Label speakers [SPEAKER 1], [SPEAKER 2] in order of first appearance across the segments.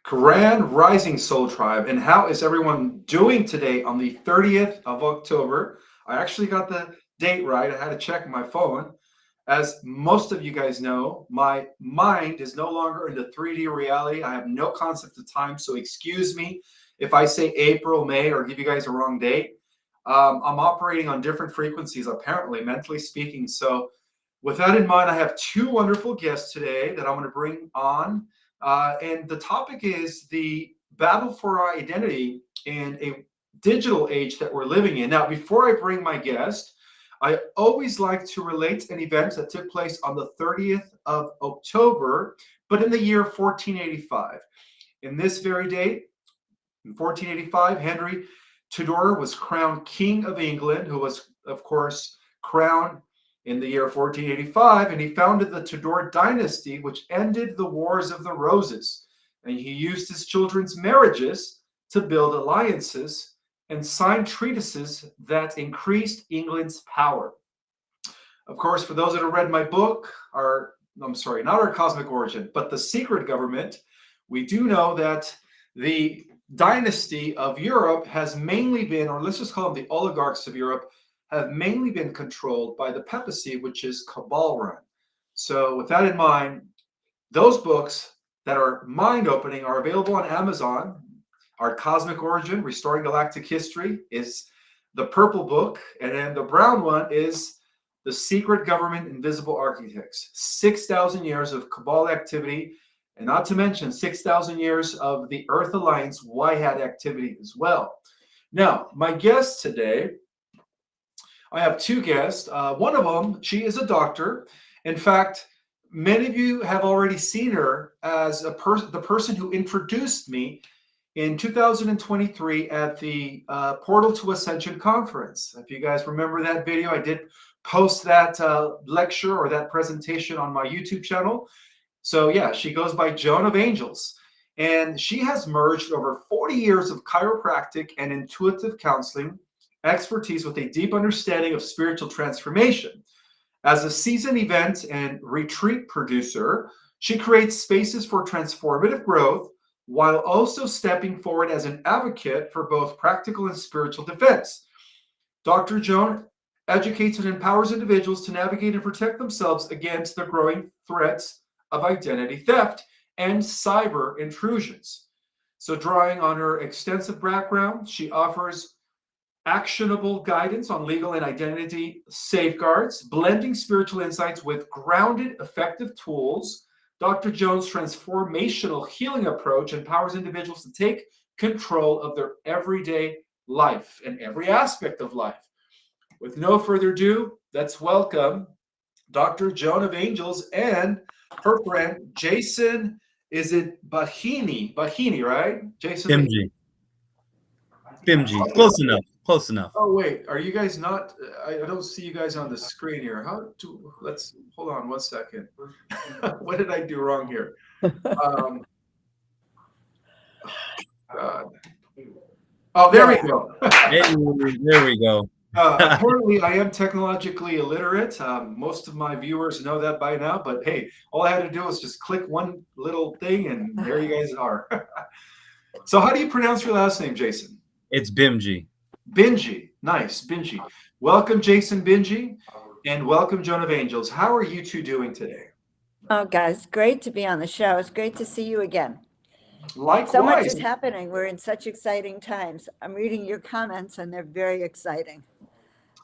[SPEAKER 1] Grand Rising Soul Tribe, and how is everyone doing today on the 30th of October? I actually got the date right. I had to check my phone. As most of you guys know, my mind is no longer in the 3D reality. I have no concept of time, so excuse me if I say April, May, or give you guys a wrong date. I'm operating on different frequencies, apparently, mentally speaking. So, with that in mind, I have two wonderful guests today that I'm going to bring on. And the topic is the battle for our identity in a digital age that we're living in. Now, before I bring my guest, I always like to relate an event that took place on the 30th of October, but in the year 1485. In this very date, in 1485, Henry Tudor was crowned King of England, who was, of course, crowned in the year 1485, and he founded the Tudor dynasty, which ended the Wars of the Roses. And he used his children's marriages to build alliances and sign treatises that increased England's power. Of course, for those that have read my book, not our cosmic origin, but the secret government, we do know that the dynasty of Europe has mainly been, or let's just call them the oligarchs of Europe, have mainly been controlled by the papacy, which is cabal run. So with that in mind, those books that are mind-opening are available on Amazon. Our Cosmic Origin, Restoring Galactic History, is the purple book, and then the brown one is The Secret Government, Invisible Architects. 6,000 years of cabal activity, and not to mention 6,000 years of the Earth Alliance White Hat activity as well. Now, my guest today, I have two guests. One of them, she is a doctor. In fact, many of you have already seen her as the person who introduced me in 2023 at the Portal to Ascension conference. If you guys remember that video, I did post that lecture or that presentation on my YouTube channel. So yeah, she goes by Joan of Angels. And she has merged over 40 years of chiropractic and intuitive counseling expertise with a deep understanding of spiritual transformation. As a seasoned event and retreat producer, she creates spaces for transformative growth while also stepping forward as an advocate for both practical and spiritual defense. Dr. Joan educates and empowers individuals to navigate and protect themselves against the growing threats of identity theft and cyber intrusions. So, drawing on her extensive background, she offers actionable guidance on legal and identity safeguards, blending spiritual insights with grounded, effective tools. Dr. Jones' transformational healing approach empowers individuals to take control of their everyday life and every aspect of life. With no further ado, let's welcome Dr. Joan of Angels and her friend Jason. Is it Bahini? Bahini, right? Jason
[SPEAKER 2] Bimji. Bimji. Close enough. Close enough.
[SPEAKER 1] Oh wait, are you guys not? I don't see you guys on the screen here. Let's hold on 1 second. What did I do wrong here? Oh, God. Oh, there we go.
[SPEAKER 2] Hey, there we go.
[SPEAKER 1] Apparently, I am technologically illiterate. Most of my viewers know that by now, but hey, all I had to do was just click one little thing, and there you guys are. So, how do you pronounce your last name, Jason?
[SPEAKER 2] It's Bimji.
[SPEAKER 1] Benji. Nice, Benji. Welcome, Jason Benji, and welcome, Joan of Angels. How are you two doing today?
[SPEAKER 3] Oh, guys, great to be on the show. It's great to see you again.
[SPEAKER 1] Likewise.
[SPEAKER 3] So much is happening. We're in such exciting times. I'm reading your comments, and they're very exciting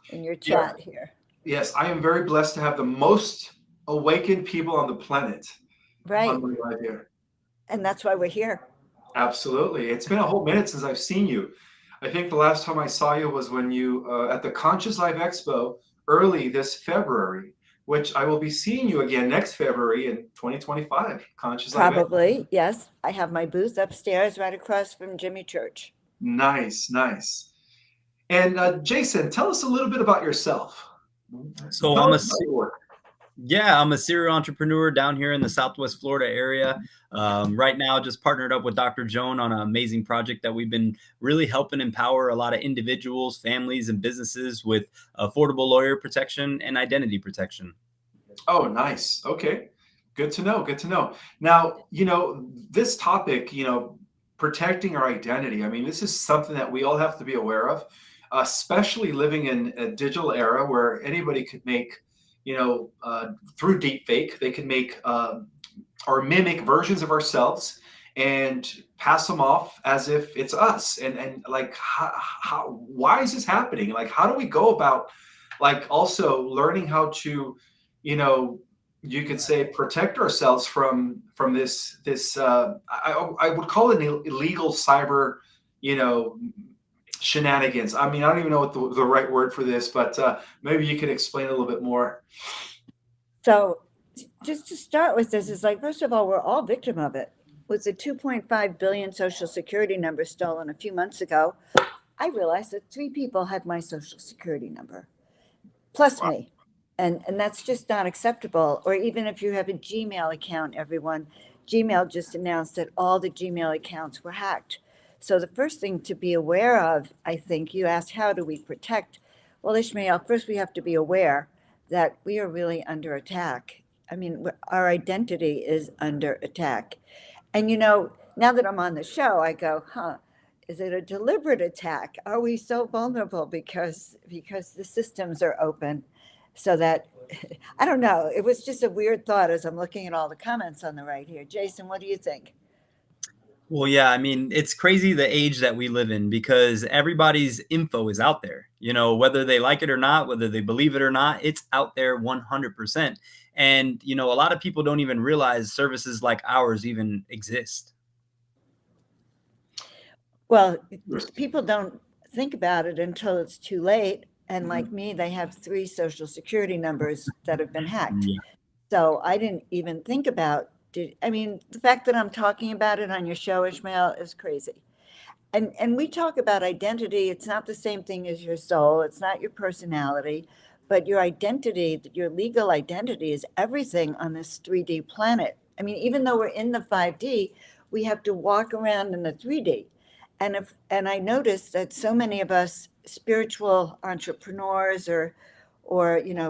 [SPEAKER 3] in your chat here.
[SPEAKER 1] Yes, I am very blessed to have the most awakened people on the planet.
[SPEAKER 3] Right.
[SPEAKER 1] On my live here.
[SPEAKER 3] And that's why we're here.
[SPEAKER 1] Absolutely. It's been a whole minute since I've seen you. I think the last time I saw you was when you at the Conscious Live Expo early this February, which I will be seeing you again next February in 2025. Conscious Live Expo.
[SPEAKER 3] Probably, yes. I have my booth upstairs right across from Jimmy Church.
[SPEAKER 1] Nice, nice. And Jason, tell us a little bit about yourself.
[SPEAKER 2] So I'm a serial entrepreneur down here in the Southwest Florida area. Right now, just partnered up with Dr. Joan on an amazing project that we've been really helping empower a lot of individuals, families, and businesses with affordable lawyer protection and identity protection.
[SPEAKER 1] Oh, nice. Okay, Good to know. Good to know. Now, this topic, protecting our identity. I mean, this is something that we all have to be aware of, especially living in a digital era where anybody could make, through deep fake, they can make or mimic versions of ourselves and pass them off as if it's us. And like, why is this happening? Like, how do we go about, like, also learning how to, you know, you could say protect ourselves from I would call it an illegal cyber, you know, shenanigans. I mean, I don't even know what the right word for this, but maybe you could explain a little bit more.
[SPEAKER 3] So just to start with, this is like, first of all, we're all victim of it. With the 2.5 billion social security number stolen a few months ago, I realized that 3 people had my social security number, plus
[SPEAKER 1] Wow.
[SPEAKER 3] me. And that's just not acceptable. Or even if you have a Gmail account, everyone, Gmail just announced that all the Gmail accounts were hacked. So the first thing to be aware of, I think, you asked, how do we protect? Well, Ishmael, first we have to be aware that we are really under attack. I mean, our identity is under attack. And now that I'm on the show, I go, is it a deliberate attack? Are we so vulnerable because the systems are open so that I don't know. It was just a weird thought as I'm looking at all the comments on the right here. Jason, what do you think?
[SPEAKER 2] Well, yeah, I mean, it's crazy the age that we live in because everybody's info is out there, whether they like it or not, whether they believe it or not, it's out there 100%. And, a lot of people don't even realize services like ours even exist.
[SPEAKER 3] Well, people don't think about it until it's too late. And
[SPEAKER 1] Mhm.
[SPEAKER 3] like me, they have 3 social security numbers that have been hacked.
[SPEAKER 2] Yeah.
[SPEAKER 3] So I didn't even think about the fact that I'm talking about it on your show, Ishmael, is crazy. And we talk about identity. It's not the same thing as your soul. It's not your personality, but your identity, your legal identity is everything on this 3D planet. I mean, even though we're in the 5D, we have to walk around in the 3D. And I noticed that so many of us spiritual entrepreneurs or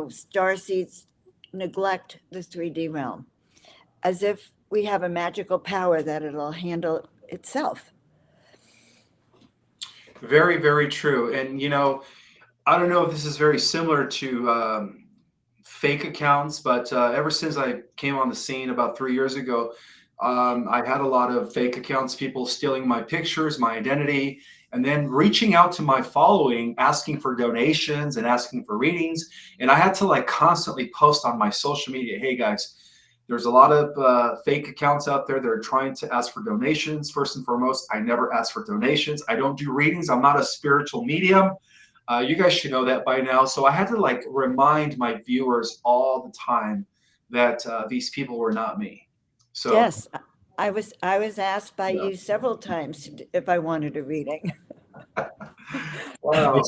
[SPEAKER 3] star seeds neglect the 3D realm as if we have a magical power that it'll handle itself.
[SPEAKER 1] Very, very true. And I don't know if this is very similar to fake accounts, but ever since I came on the scene about 3 years ago, I had a lot of fake accounts, people stealing my pictures, my identity, and then reaching out to my following, asking for donations and asking for readings. And I had to like constantly post on my social media, hey guys, there's a lot of fake accounts out there that are trying to ask for donations. First and foremost, I never ask for donations. I don't do readings. I'm not a spiritual medium. You guys should know that by now. So I had to like remind my viewers all the time that these people were not me. So
[SPEAKER 3] Yes, I was asked by
[SPEAKER 1] yeah.
[SPEAKER 3] you several times if I wanted a reading.
[SPEAKER 1] Wow.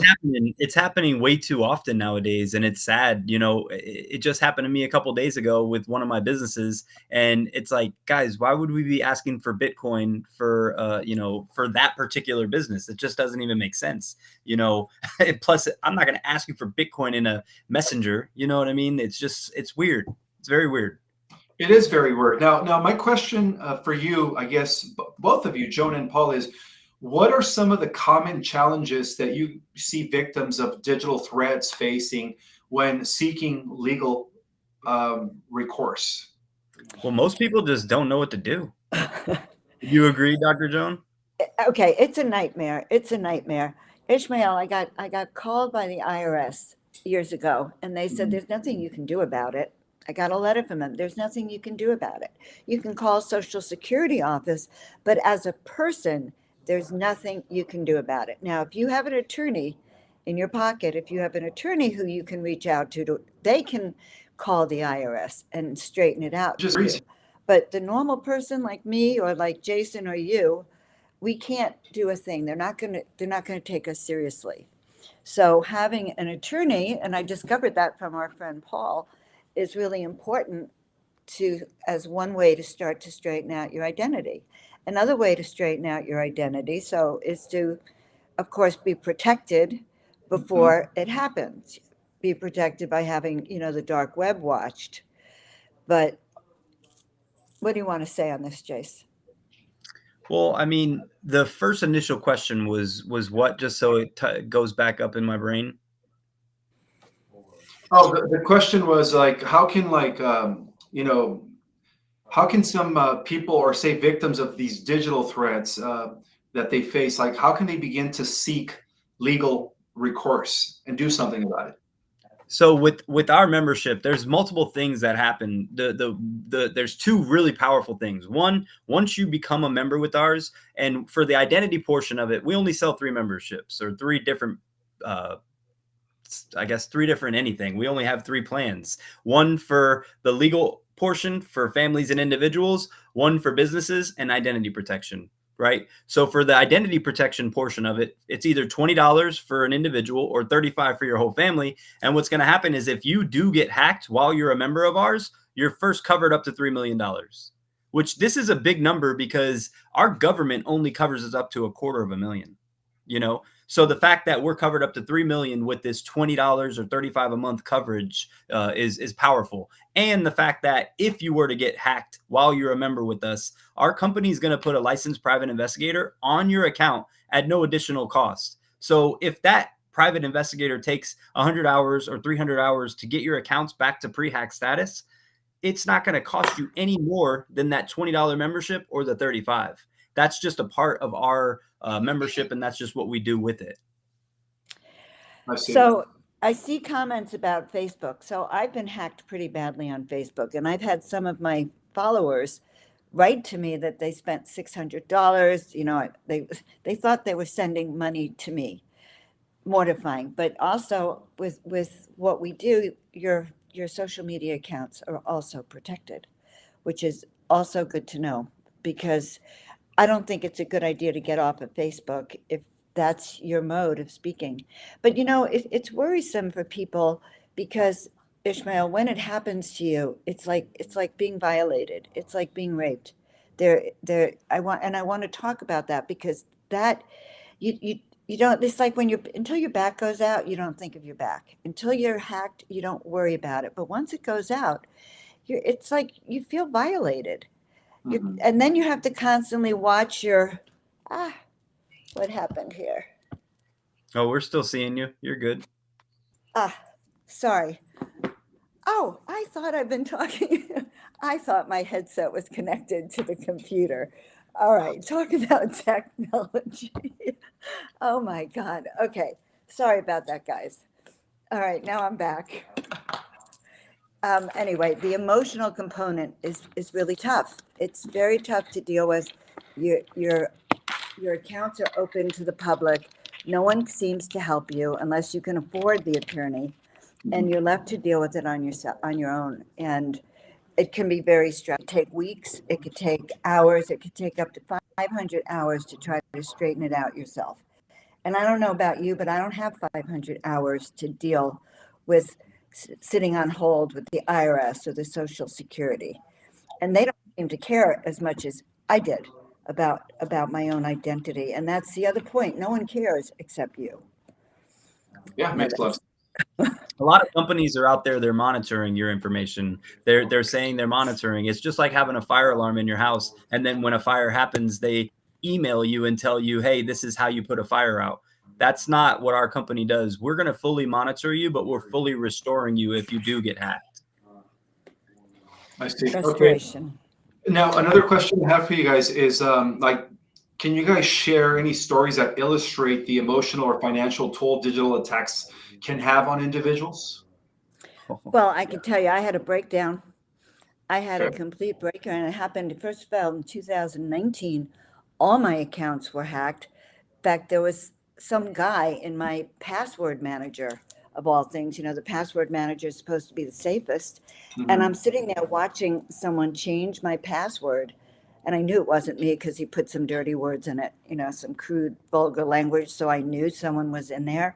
[SPEAKER 2] It's happening way too often nowadays, and it's sad. It just happened to me a couple days ago with one of my businesses, and it's like, guys, why would we be asking for Bitcoin for that particular business? It just doesn't even make sense. Plus, I'm not going to ask you for Bitcoin in a messenger. You know what I mean? It's weird. It's very weird.
[SPEAKER 1] It is very weird. Now, my question for you, I guess, both of you, Joan and Paul, is what are some of the common challenges that you see victims of digital threats facing when seeking legal recourse?
[SPEAKER 2] Well, most people just don't know what to do. You agree, Dr. Joan?
[SPEAKER 3] Okay, it's a nightmare. It's a nightmare. Ishmael, I got called by the IRS years ago, and they said
[SPEAKER 1] Mhm.
[SPEAKER 3] there's nothing you can do about it. I got a letter from them. There's nothing you can do about it. You can call Social Security office, but as a person, there's nothing you can do about it. Now, if you have an attorney in your pocket, if you have an attorney who you can reach out to, they can call the IRS and straighten it out
[SPEAKER 1] Just
[SPEAKER 3] for you. But the normal person like me or like Jason or you, we can't do a thing. They're not going to take us seriously. So having an attorney, and I discovered that from our friend Paul, is really important to as one way to start to straighten out your identity. Another way to straighten out your identity is to, of course, be protected
[SPEAKER 1] Mhm.
[SPEAKER 3] before it happens. Be protected by having, the dark web watched. But What do you want to say on this, Jace?
[SPEAKER 2] Well, I mean, the first initial question was what, just so it goes back up in my brain.
[SPEAKER 1] Oh, the question was like, how can how can some people, or say victims of these digital threats that they face, like how can they begin to seek legal recourse and do something about it?
[SPEAKER 2] So with our membership, there's multiple things that happen. There's two really powerful things. One, once you become a member with ours, and for the identity portion of it, we only sell 3 memberships, or 3 different I guess 3 different anything. We only have 3 plans. One for the legal portion for families and individuals, one for businesses, and identity protection, right? So for the identity protection portion of it, it's either $20 for an individual or $35 for your whole family. And what's going to happen is if you do get hacked while you're a member of ours, you're first covered up to $3 million, which this is a big number because our government only covers us up to $250,000, you know? So the fact that we're covered up to 3 million with this $20 or 35 a month coverage is powerful. And the fact that if you were to get hacked while you're a member with us, our company is going to put a licensed private investigator on your account at no additional cost. So if that private investigator takes 100 hours or 300 hours to get your accounts back to pre-hack status, it's not going to cost you any more than that $20 membership or the 35. That's just a part of our membership, and that's just what we do with it.
[SPEAKER 1] I see.
[SPEAKER 3] So I see comments about Facebook. So I've been hacked pretty badly on Facebook, and I've had some of my followers write to me that they spent $600. You know, they thought they were sending money to me. Mortifying. But also with what we do, your social media accounts are also protected, which is also good to know, because I don't think it's a good idea to get off of Facebook if that's your mode of speaking. But you know, it's worrisome for people because, Ishmael, when it happens to you, it's like being violated. It's like being raped. I want to talk about that because that you don't. It's like when you until your back goes out, you don't think of your back. Until you're hacked, you don't worry about it. But once it goes out, it's like you feel violated. And then you have to constantly watch your, what happened here?
[SPEAKER 2] Oh, we're still seeing you. You're good.
[SPEAKER 3] Sorry. Oh, I thought I've been talking. I thought my headset was connected to the computer. All right, talk about technology. Oh my God. Okay, sorry about that, guys. All right, now I'm back. Anyway, the emotional component is really tough. It's very tough to deal with. Your accounts are open to the public. No one seems to help you unless you can afford the attorney, and you're left to deal with it on your own. And it can be very stressful. It could take weeks. It could take hours. It could take up to 500 hours to try to straighten it out yourself. And I don't know about you, but I don't have 500 hours to deal with sitting on hold with the IRS or the Social Security. And they don't seem to care as much as I did about my own identity. And that's the other point. No one cares except you.
[SPEAKER 1] Yeah, makes a lot of sense.
[SPEAKER 2] A lot of companies are out there, they're monitoring your information. They're saying they're monitoring. It's just like having a fire alarm in your house. And then when a fire happens, they email you and tell you, hey, this is how you put a fire out. That's not what our company does. We're going to fully monitor you, but we're fully restoring you if you do get hacked.
[SPEAKER 1] I see.
[SPEAKER 3] Restoration.
[SPEAKER 1] Okay. Now, another question I have for you guys is can you guys share any stories that illustrate the emotional or financial toll digital attacks can have on individuals?
[SPEAKER 3] Well, I can tell you, I had a breakdown. I had a
[SPEAKER 1] Okay.
[SPEAKER 3] complete breakdown, and it happened, first of all, in 2019. All my accounts were hacked. In fact, there was some guy in my password manager, of all things. You know, the password manager is supposed to be the safest. And I'm sitting there watching someone change my password. And I knew it wasn't me because he put some dirty words in it, you know, some crude, vulgar language. So I knew someone was in there.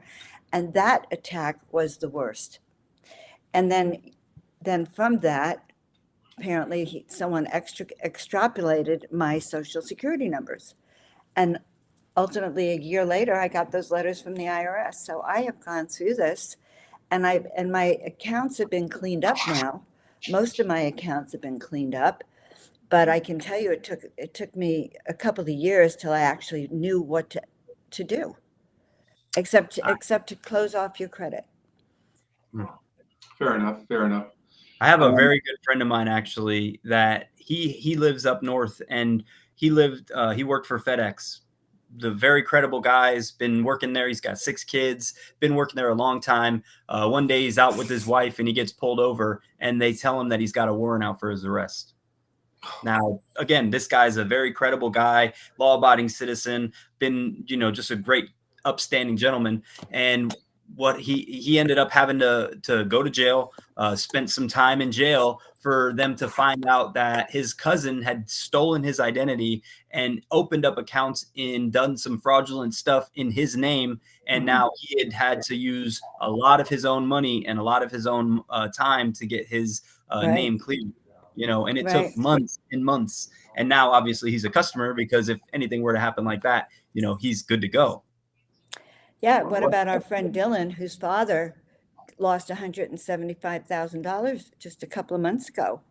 [SPEAKER 3] And that attack was the worst. And then from that, apparently someone extrapolated my social security numbers. And ultimately, a year later, I got those letters from the IRS. So I have gone through this, and my accounts have been cleaned up now. Most of my accounts have been cleaned up, But I can tell you, it took me a couple of years till I actually knew what to do, except to close off your credit.
[SPEAKER 1] Fair enough. Fair enough.
[SPEAKER 2] I have a very good friend of mine actually that he lives up north, and he worked for FedEx. The very credible guy's been working there. He's got 6 kids, been working there a long time. One day he's out with his wife and he gets pulled over, and they tell him that he's got a warrant out for his arrest. Now, again, this guy's a very credible guy, law-abiding citizen, been, just a great upstanding gentleman. And what he ended up having to go to jail, spent some time in jail for them to find out that his cousin had stolen his identity and opened up accounts and done some fraudulent stuff in his name. And now he had to use a lot of his own money and a lot of his own time to get his name cleared. And it took months and months. And now obviously he's a customer, because if anything were to happen like that, he's good to go.
[SPEAKER 3] Yeah. What about our friend Dylan, whose father lost $175,000 just a couple of months ago,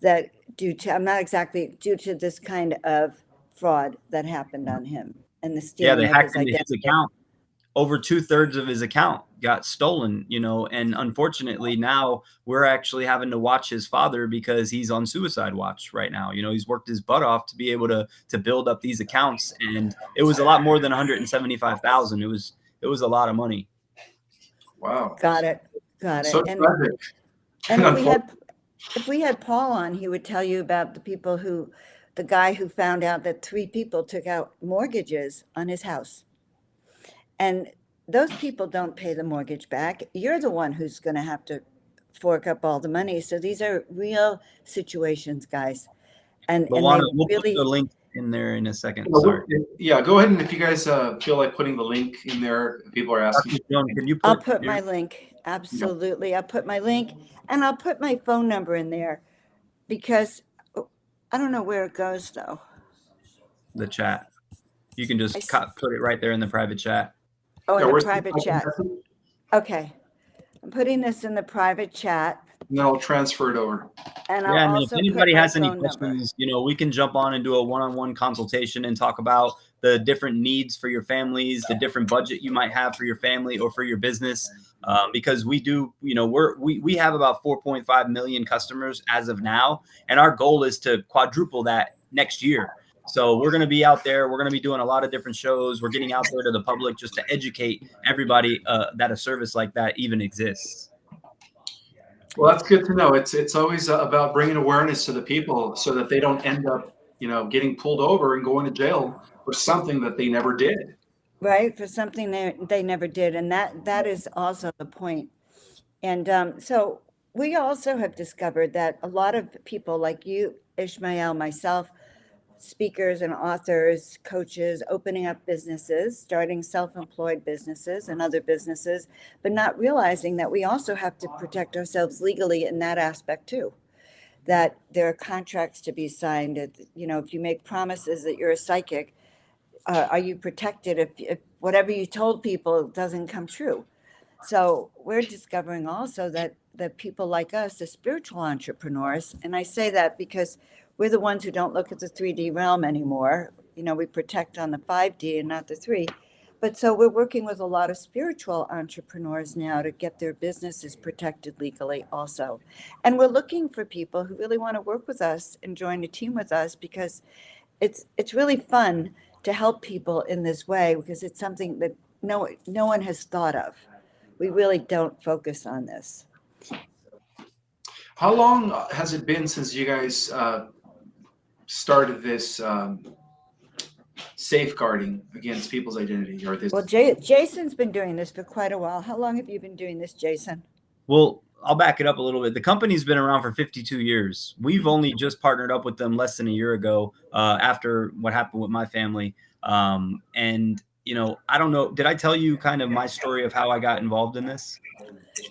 [SPEAKER 3] that due to this kind of fraud that happened on him and the stealing
[SPEAKER 2] they
[SPEAKER 3] of
[SPEAKER 2] hacked
[SPEAKER 3] his
[SPEAKER 2] into
[SPEAKER 3] identity.
[SPEAKER 2] his account. Over 2/3 of his account got stolen, and unfortunately now we're actually having to watch his father because he's on suicide watch right now. He's worked his butt off to be able to build up these accounts, and it was a lot more than 175,000. It was a lot of money.
[SPEAKER 1] Wow.
[SPEAKER 3] Got it.
[SPEAKER 1] So tragic.
[SPEAKER 3] And if we had Paul on, he would tell you about the guy who found out that 3 people took out mortgages on his house. And those people don't pay the mortgage back. You're the one who's going to have to fork up all the money. So these are real situations, guys. And
[SPEAKER 2] we'll put the link in there in a second. Sorry.
[SPEAKER 1] Yeah, go ahead. And if you guys feel like putting the link in there, people are asking.
[SPEAKER 3] I'll put my link. Absolutely. I'll put my link, and I'll put my phone number in there, because I don't know where it goes though.
[SPEAKER 2] The chat. You can just put it right there in the private chat.
[SPEAKER 3] Oh, in the private chat. Okay. I'm putting this in the private chat.
[SPEAKER 1] And then I'll transfer it over.
[SPEAKER 3] And I'll also
[SPEAKER 2] if anybody
[SPEAKER 3] put my
[SPEAKER 2] has any
[SPEAKER 3] phone
[SPEAKER 2] questions, we can jump on and do a one-on-one consultation and talk about the different needs for your families, the different budget you might have for your family or for your business. Because we do, we have about 4.5 million customers as of now, and our goal is to quadruple that next year. So we're going to be out there. We're going to be doing a lot of different shows. We're getting out there to the public just to educate everybody that a service like that even exists.
[SPEAKER 1] Well, that's good to know. It's always about bringing awareness to the people so that they don't end up, getting pulled over and going to jail for something that they never did.
[SPEAKER 3] Right, for something they never did, and that is also the point. And so we also have discovered that a lot of people like you, Ishmael, myself, speakers and authors, coaches, opening up businesses, starting self-employed businesses and other businesses, but not realizing that we also have to protect ourselves legally in that aspect too. That there are contracts to be signed. If you make promises that you're a psychic, are you protected if whatever you told people doesn't come true? So we're discovering also that people like us, the spiritual entrepreneurs, and I say that because we're the ones who don't look at the 3D realm anymore. We protect on the 5D and not the 3. But so we're working with a lot of spiritual entrepreneurs now to get their businesses protected legally also. And we're looking for people who really want to work with us and join a team with us, because it's really fun to help people in this way, because it's something that no one has thought of. We really don't focus on this.
[SPEAKER 1] How long has it been since you guys started this safeguarding against people's identity, or this?
[SPEAKER 3] Well, Jason's been doing this for quite a while. How long have you been doing this, Jason?
[SPEAKER 2] Well, I'll back it up a little bit. The company's been around for 52 years. We've only just partnered up with them less than a year ago after what happened with my family. And, I don't know. Did I tell you kind of my story of how I got involved in this?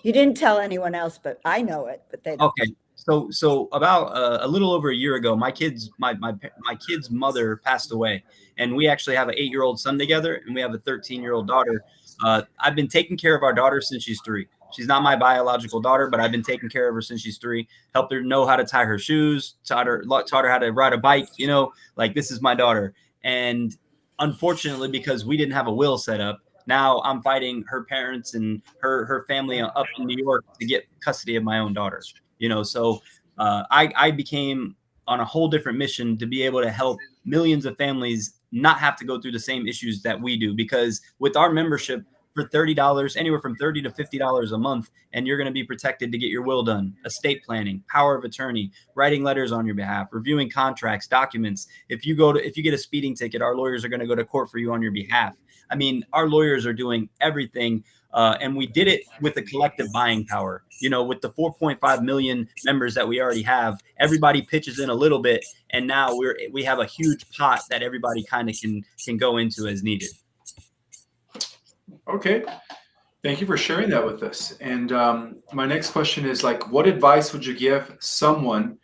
[SPEAKER 3] You didn't tell anyone else, but I know it. But they don't.
[SPEAKER 2] Okay. So about a little over a year ago, my kid's mother passed away, and we actually have an 8-year-old son together, and we have a 13-year-old daughter. I've been taking care of our daughter since she's 3. She's not my biological daughter, but I've been taking care of her since she's 3. Helped her know how to tie her shoes, taught her how to ride a bike. You know, like, this is my daughter. And unfortunately, because we didn't have a will set up, now I'm fighting her parents and her family up in New York to get custody of my own daughter. You know, so I became on a whole different mission to be able to help millions of families not have to go through the same issues that we do. Because with our membership, for $30, anywhere from $30 to $50 a month, and you're going to be protected to get your will done, estate planning, power of attorney, writing letters on your behalf, reviewing contracts, documents. If you get a speeding ticket, our lawyers are going to go to court for you on your behalf. I mean, our lawyers are doing everything. And we did it with a collective buying power. You know, with the 4.5 million members that we already have, everybody pitches in a little bit, and now we have a huge pot that everybody kind of can go into as needed.
[SPEAKER 1] Okay. Thank you for sharing that with us. And my next question is, like, what advice would you give someone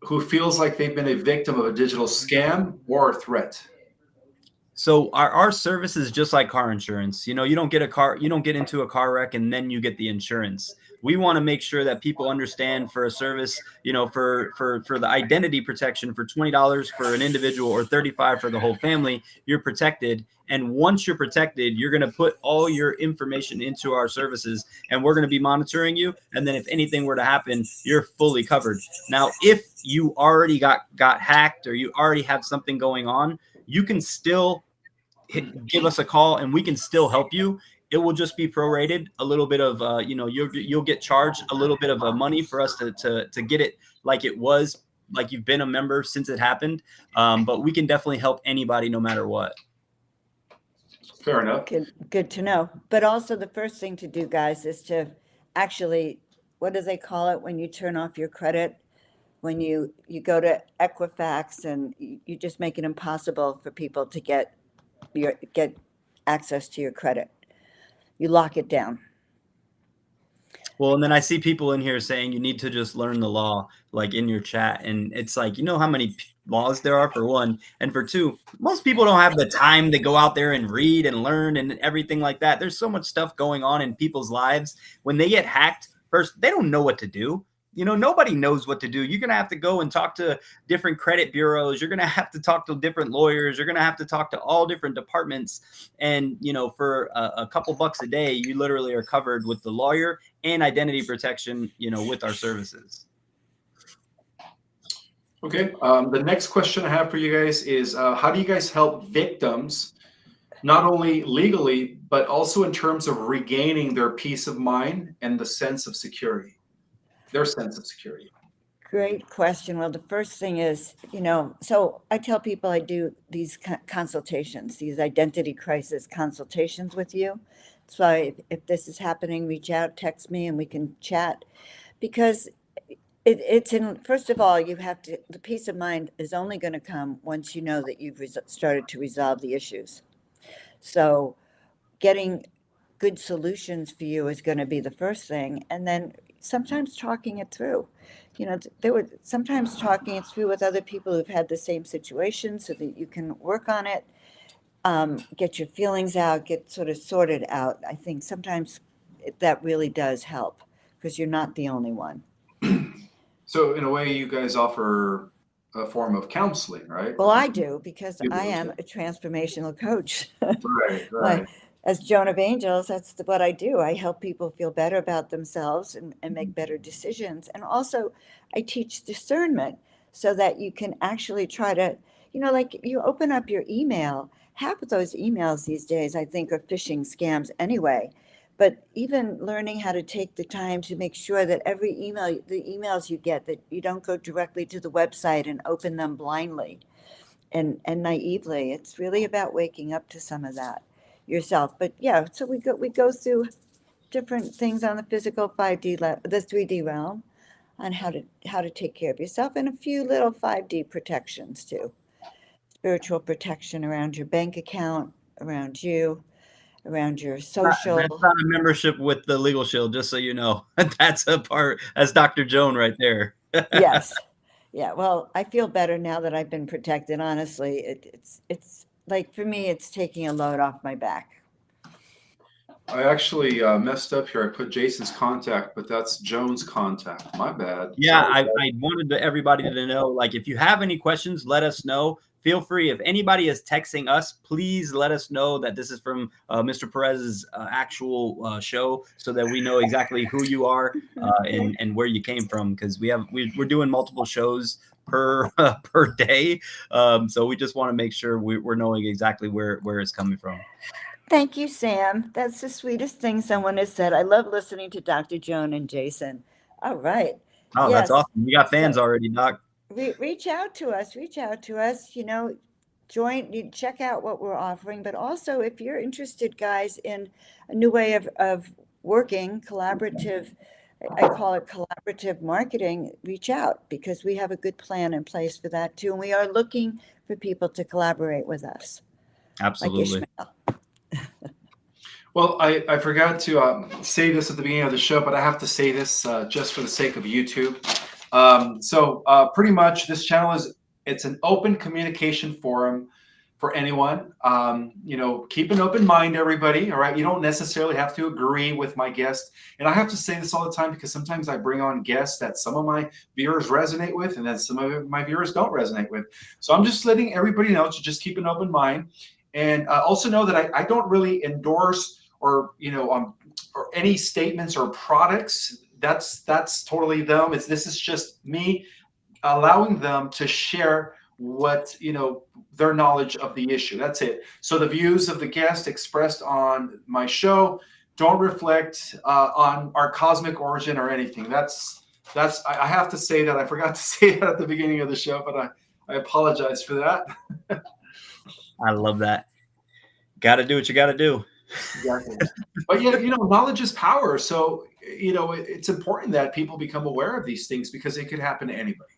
[SPEAKER 1] who feels like they've been a victim of a digital scam or a threat?
[SPEAKER 2] So our service is just like car insurance. You know, you don't get into a car wreck and then you get the insurance. We want to make sure that people understand, for a service, you know, for the identity protection, for $20 for an individual or $35 for the whole family, you're protected. And once you're protected, you're going to put all your information into our services, and we're going to be monitoring you. And then if anything were to happen, you're fully covered. Now, if you already got hacked or you already have something going on, you can still give us a call and we can still help you. It will just be prorated a little bit of, you'll get charged a little bit of money for us to get it like it was, like you've been a member since it happened. But we can definitely help anybody no matter what.
[SPEAKER 1] Fair enough.
[SPEAKER 3] Good to know. But also, the first thing to do, guys, is to actually, what do they call it when you turn off your credit? When you go to Equifax and you just make it impossible for people to get access to your credit. You lock it down.
[SPEAKER 2] Well, and then I see people in here saying you need to just learn the law, like in your chat. And it's like, you know how many laws there are, for one, and for two, most people don't have the time to go out there and read and learn and everything like that. There's so much stuff going on in people's lives. When they get hacked, first, they don't know what to do. You know, nobody knows what to do. You're going to have to go and talk to different credit bureaus. You're going to have to talk to different lawyers. You're going to have to talk to all different departments. And, you know, for a couple bucks a day, you literally are covered with the lawyer and identity protection, you know, with our services.
[SPEAKER 1] Okay. The next question I have for you guys is, how do you guys help victims, not only legally, but also in terms of regaining their peace of mind and the sense of security? Their sense of security.
[SPEAKER 3] Great question. Well, the first thing is, you know, so I tell people I do these consultations, these identity crisis consultations with you. So if this is happening, reach out, text me, and we can chat. Because it's in, first of all, you have to, the peace of mind is only going to come once you know that you've started to resolve the issues. So getting good solutions for you is going to be the first thing. And then sometimes talking it through, you know, sometimes talking it through with other people who've had the same situation so that you can work on it, get your feelings out, get sort of sorted out. I think sometimes that really does help because you're not the only one.
[SPEAKER 1] So in a way, you guys offer a form of counseling, right?
[SPEAKER 3] Well, I do, because I am a transformational coach.
[SPEAKER 1] Right.
[SPEAKER 3] As Joan of Angels, that's what I do. I help people feel better about themselves and make better decisions. And also, I teach discernment so that you can actually try to, you know, like you open up your email. Half of those emails these days, I think, are phishing scams anyway. But even learning how to take the time to make sure that every email, the emails you get, that you don't go directly to the website and open them blindly and naively. It's really about waking up to some of that yourself. But yeah, so we go through different things on the physical 5D, the 3D realm, on how to take care of yourself, and a few little 5D protections too. Spiritual protection around your bank account, around you, around your social.
[SPEAKER 2] That's not a membership with the Legal Shield, just so you know. That's a part. That's Dr. Joan right there.
[SPEAKER 3] Yes. Yeah. Well, I feel better now that I've been protected. Honestly, it's like, for me, it's taking a load off my back.
[SPEAKER 1] I actually messed up here. I put Jason's contact, but that's Joan's contact. My bad.
[SPEAKER 2] Yeah,
[SPEAKER 1] Sorry.
[SPEAKER 2] I wanted everybody to know, like, if you have any questions, let us know. Feel free. If anybody is texting us, please let us know that this is from Mr. Perez's actual show, so that we know exactly who you are and where you came from, because we're doing multiple shows per per day, so we just want to make sure we're knowing exactly where it's coming from.
[SPEAKER 3] Thank you, Sam. That's the sweetest thing someone has said. I love listening to Dr. Joan and Jason. All right.
[SPEAKER 2] Oh, that's
[SPEAKER 3] Yes.
[SPEAKER 2] awesome. We got fans
[SPEAKER 3] So
[SPEAKER 2] already, Doc.
[SPEAKER 3] reach out to us. Reach out to us. You check out what we're offering. But also, if you're interested, guys, in a new way of working, collaborative, I call it collaborative marketing, reach out, because we have a good plan in place for that too. And we are looking for people to collaborate with us, like
[SPEAKER 2] Absolutely.
[SPEAKER 3] Ishmael.
[SPEAKER 1] Well, I forgot to say this at the beginning of the show, but I have to say this just for the sake of YouTube. Pretty much this channel it's an open communication forum for anyone. Keep an open mind, everybody. All right. You don't necessarily have to agree with my guest. And I have to say this all the time, because sometimes I bring on guests that some of my viewers resonate with and that some of my viewers don't resonate with. So I'm just letting everybody know to just keep an open mind. And also know that I don't really endorse or or any statements or products. That's totally them. This is just me allowing them to share what their knowledge of the issue. That's it. So the views of the guest expressed on my show don't reflect on our cosmic origin or anything. I have to say that. I forgot to say that at the beginning of the show, but I apologize for that.
[SPEAKER 2] I love that. Got to do what you got to do.
[SPEAKER 1] Exactly. But yeah, knowledge is power. So, it's important that people become aware of these things, because it could happen to anybody.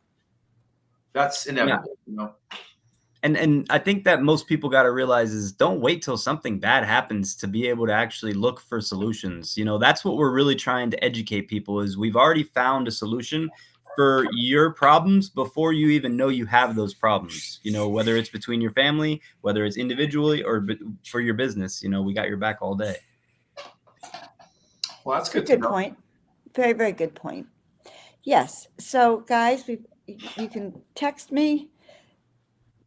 [SPEAKER 1] That's inevitable,
[SPEAKER 2] And I think that most people got to realize is, don't wait till something bad happens to be able to actually look for solutions. That's what we're really trying to educate people, is we've already found a solution for your problems before you even know you have those problems, whether it's between your family, whether it's individually or for your business, we got your back all day.
[SPEAKER 1] Well, that's good.
[SPEAKER 3] Good point. Very, very good point. Yes. So guys, you can text me,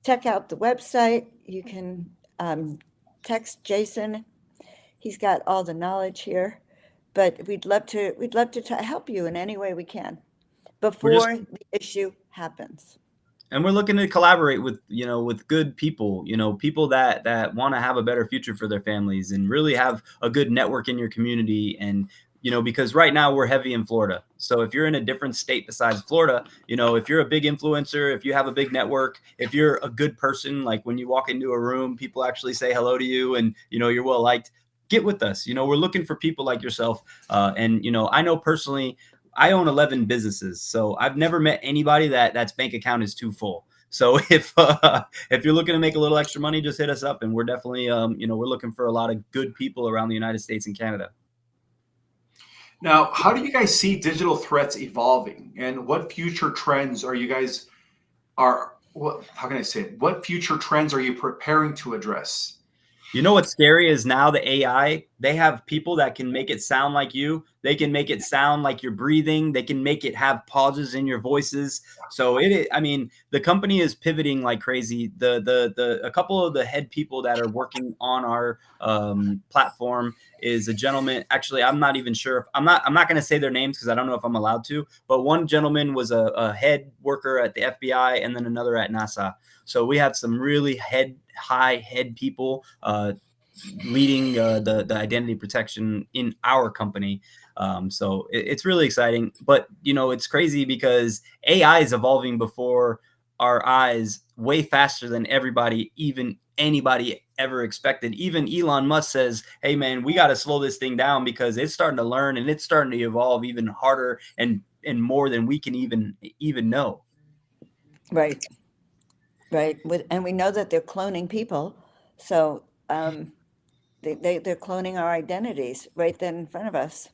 [SPEAKER 3] check out the website. You can text Jason. He's got all the knowledge here, but we'd love to help you in any way we can before the issue happens.
[SPEAKER 2] And we're looking to collaborate with good people, people that want to have a better future for their families and really have a good network in your community. And because right now we're heavy in Florida. So if you're in a different state besides Florida, if you're a big influencer, if you have a big network, if you're a good person, like when you walk into a room, people actually say hello to you and, you're well liked, get with us. We're looking for people like yourself. And I know personally, I own 11 businesses. So I've never met anybody that's bank account is too full. So if you're looking to make a little extra money, just hit us up. And we're definitely, we're looking for a lot of good people around the United States and Canada.
[SPEAKER 1] Now, how do you guys see digital threats evolving, and what future trends are you guys how can I say it? What future trends are you preparing to address?
[SPEAKER 2] What's scary is now the AI, they have people that can make it sound like you. They can make it sound like you're breathing. They can make it have pauses in your voices. So the company is pivoting like crazy. A couple of the head people that are working on our platform is a gentleman. Actually, I'm not even sure if I'm not going to say their names because I don't know if I'm allowed to. But one gentleman was a head worker at the FBI and then another at NASA. So we have some really high head people leading the identity protection in our company. So it's really exciting, but it's crazy because AI is evolving before our eyes way faster than anybody ever expected. Even Elon Musk says, hey man, we got to slow this thing down because it's starting to learn and it's starting to evolve even harder and more than we can even know.
[SPEAKER 3] Right. And we know that they're cloning people. So they're cloning our identities right then in front of us.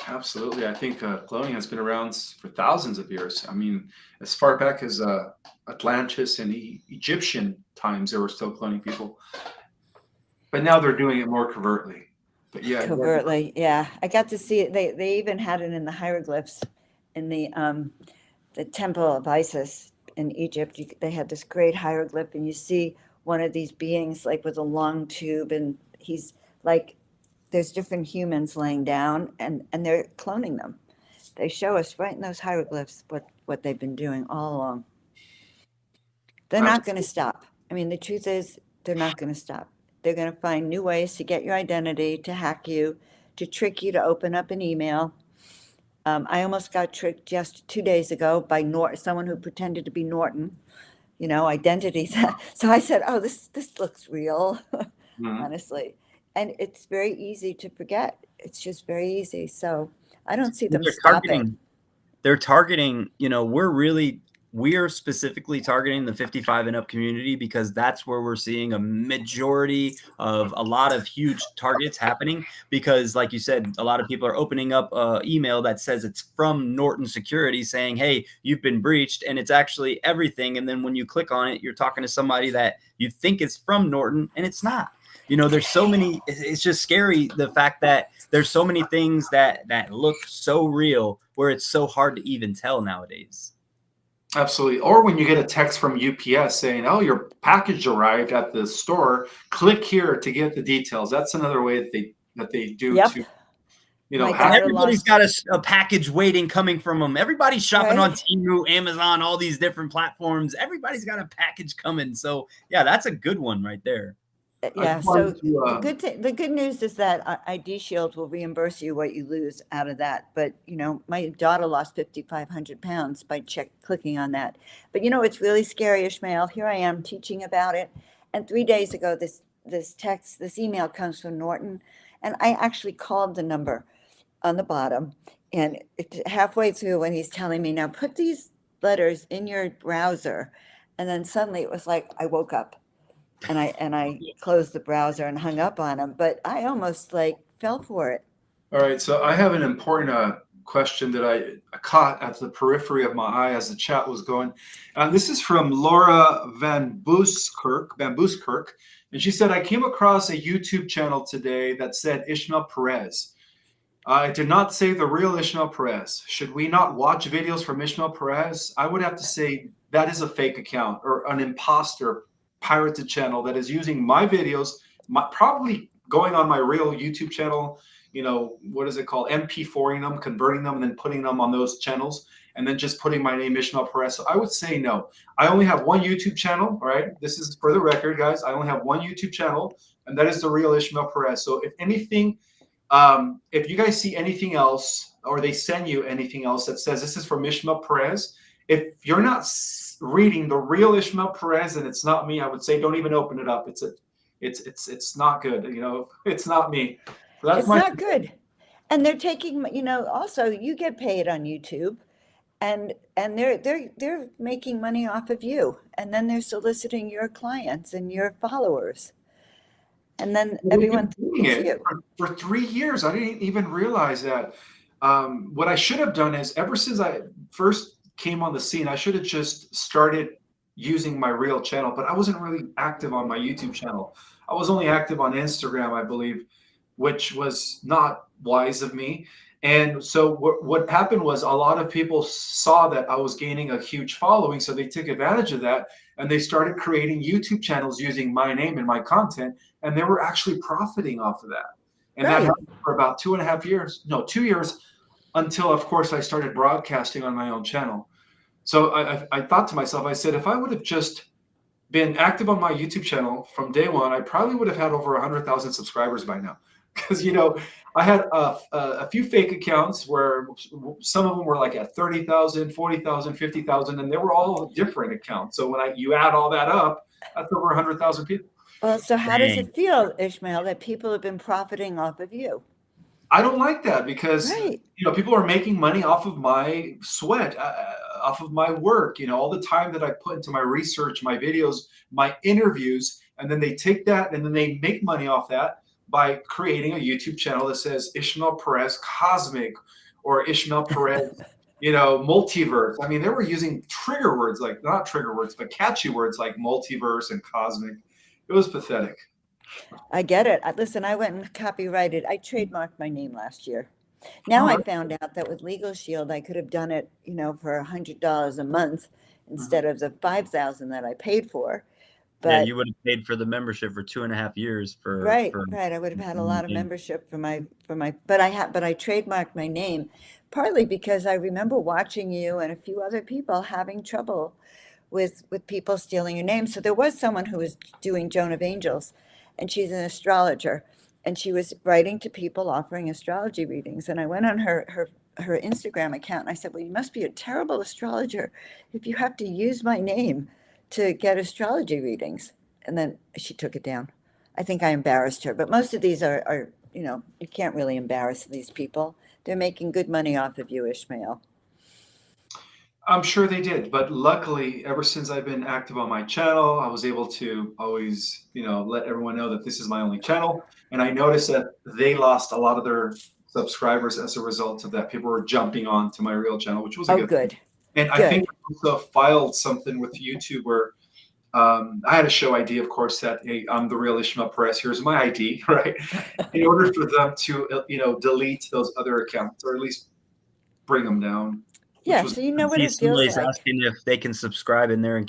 [SPEAKER 1] Absolutely. I think cloning has been around for thousands of years. I mean, as far back as Atlantis and Egyptian times, they were still cloning people. But now they're doing it more covertly. But yeah,
[SPEAKER 3] Covertly, yeah. I got to see it. They even had it in the hieroglyphs in the temple of Isis in Egypt. They had this great hieroglyph, and you see one of these beings like with a long tube, and he's like, there's different humans laying down, and they're cloning them. They show us right in those hieroglyphs what they've been doing all along. They're not going to
[SPEAKER 1] absolutely.
[SPEAKER 3] stop. I mean, the truth is, they're not going to stop. They're going to find new ways to get your identity, to hack you, to trick you to open up an email. I almost got tricked just 2 days ago by someone who pretended to be Norton, identities. So I said, "Oh, this looks real,"
[SPEAKER 1] Mhm.
[SPEAKER 3] honestly. And it's very easy to forget. It's just very easy. So I don't see
[SPEAKER 2] But
[SPEAKER 3] them stopping.
[SPEAKER 2] they're targeting, we're specifically targeting the 55 and up community because that's where we're seeing a majority of a lot of huge targets happening. Because like you said, a lot of people are opening up an email that says it's from Norton Security saying, hey, you've been breached, and it's actually everything. And then when you click on it, you're talking to somebody that you think is from Norton, and it's not. There's so many, it's just scary, the fact that there's so many things that look so real where it's so hard to even tell nowadays.
[SPEAKER 1] Absolutely. Or when you get a text from UPS saying, "Oh, your package arrived at the store. Click here to get the details." That's another way that they do
[SPEAKER 3] Yep.
[SPEAKER 1] to,
[SPEAKER 3] My
[SPEAKER 2] And
[SPEAKER 1] hack.
[SPEAKER 3] daughter
[SPEAKER 2] everybody's
[SPEAKER 3] lost.
[SPEAKER 2] got a package waiting coming from them. Everybody's shopping on
[SPEAKER 3] Right.
[SPEAKER 2] Temu, Amazon, all these different platforms. Everybody's got a package coming. So yeah, that's a good one right there.
[SPEAKER 1] I
[SPEAKER 3] Yeah.
[SPEAKER 1] just wanted
[SPEAKER 3] So
[SPEAKER 1] to.
[SPEAKER 3] the good news is that ID Shield will reimburse you what you lose out of that. But my daughter lost 5,500 pounds by clicking on that. But it's really scary, Ishmael. Here I am teaching about it, and 3 days ago, this email comes from Norton, and I actually called the number on the bottom, and halfway through when he's telling me, now put these letters in your browser, and then suddenly it was like I woke up, and I closed the browser and hung up on him, but I almost like fell for it.
[SPEAKER 1] All right, so I have an important question that I caught at the periphery of my eye as the chat was going. This is from Laura Van Booskirk, and she said, "I came across a YouTube channel today that said Ishmael Perez. I did not say the real Ishmael Perez. Should we not watch videos from Ishmael Perez? I would have to say that is a fake account or an imposter pirated channel that is using my videos, probably going on my real YouTube channel. What is it called? MP4ing them, converting them, and then putting them on those channels, and then just putting my name Ishmael Perez. So I would say no. I only have one YouTube channel. All right, this is for the record, guys. I only have one YouTube channel, and that is the real Ishmael Perez. So if anything, if you guys see anything else or they send you anything else that says this is from Ishmael Perez, if you're not reading the real Ishmael Perez and it's not me, I would say don't even open it up. It's not good. It's not me. So that's
[SPEAKER 3] It's
[SPEAKER 1] my.
[SPEAKER 3] not good. And they're taking, also you get paid on YouTube, and they're making money off of you, and then they're soliciting your clients and your followers, and then
[SPEAKER 1] We've
[SPEAKER 3] everyone
[SPEAKER 1] been
[SPEAKER 3] thinks
[SPEAKER 1] doing
[SPEAKER 3] it's
[SPEAKER 1] it
[SPEAKER 3] you.
[SPEAKER 1] for 3 years. I didn't even realize that. What I should have done is, ever since I first came on the scene, I should have just started using my real channel, but I wasn't really active on my YouTube channel. I was only active on Instagram, I believe, which was not wise of me. And so what happened was a lot of people saw that I was gaining a huge following, so they took advantage of that and they started creating YouTube channels using my name and my content, and they were actually profiting off of that. And that
[SPEAKER 3] Right.
[SPEAKER 1] happened for about 2.5 years, no, 2 years, until of course I started broadcasting on my own channel. So I thought to myself, I said, if I would have just been active on my YouTube channel from day one, I probably would have had over 100,000 subscribers by now. Because I had a few fake accounts where some of them were like at 30,000, 40,000, 50,000, and they were all different accounts. So when you add all that up, that's over 100,000 people.
[SPEAKER 3] Well, so how does
[SPEAKER 2] Dang.
[SPEAKER 3] it feel, Ishmael, that people have been profiting off of you?
[SPEAKER 1] I don't like that because
[SPEAKER 3] Right.
[SPEAKER 1] people are making money off of my sweat, off of my work. All the time that I put into my research, my videos, my interviews, and then they take that and then they make money off that by creating a YouTube channel that says Ishmael Perez Cosmic or Ishmael Perez, multiverse. I mean, they were using trigger words, like not trigger words, but catchy words like multiverse and cosmic. It was pathetic.
[SPEAKER 3] I get it. Listen, I went and copyrighted. I trademarked my name last year. Now
[SPEAKER 1] All
[SPEAKER 3] I
[SPEAKER 1] right.
[SPEAKER 3] found out that with Legal Shield, I could have done it, for $100 a month instead of the 5,000 that I paid for.
[SPEAKER 2] Yeah,
[SPEAKER 3] But
[SPEAKER 2] you would have paid for the membership for 2.5 years
[SPEAKER 3] right,
[SPEAKER 2] for
[SPEAKER 3] right. I would have had a lot of
[SPEAKER 2] name.
[SPEAKER 3] membership but I trademarked my name partly because I remember watching you and a few other people having trouble with people stealing your name. So there was someone who was doing Joan of Angels, and she's an astrologer, and she was writing to people offering astrology readings. And I went on her Instagram account and I said, "Well, you must be a terrible astrologer if you have to use my name to get astrology readings." And then she took it down. I think I embarrassed her, but most of these are you can't really embarrass these people. They're making good money off of you, Ishmael.
[SPEAKER 1] I'm sure they did, but luckily, ever since I've been active on my channel, I was able to always, let everyone know that this is my only channel. And I noticed that they lost a lot of their subscribers as a result of that. People were jumping on to my real channel, which was a
[SPEAKER 3] Oh,
[SPEAKER 1] good thing.
[SPEAKER 3] good,
[SPEAKER 1] And I think
[SPEAKER 3] good.
[SPEAKER 1] I also filed something with YouTube where I had to show ID, of course, that hey, I'm the real Ishmael Perez. Here's my ID, right? In order for them to, delete those other accounts or at least bring them down, which
[SPEAKER 3] Yeah,
[SPEAKER 1] was
[SPEAKER 3] so you know what
[SPEAKER 2] See,
[SPEAKER 3] it feels
[SPEAKER 2] somebody's
[SPEAKER 3] like.
[SPEAKER 2] asking if they can subscribe in there in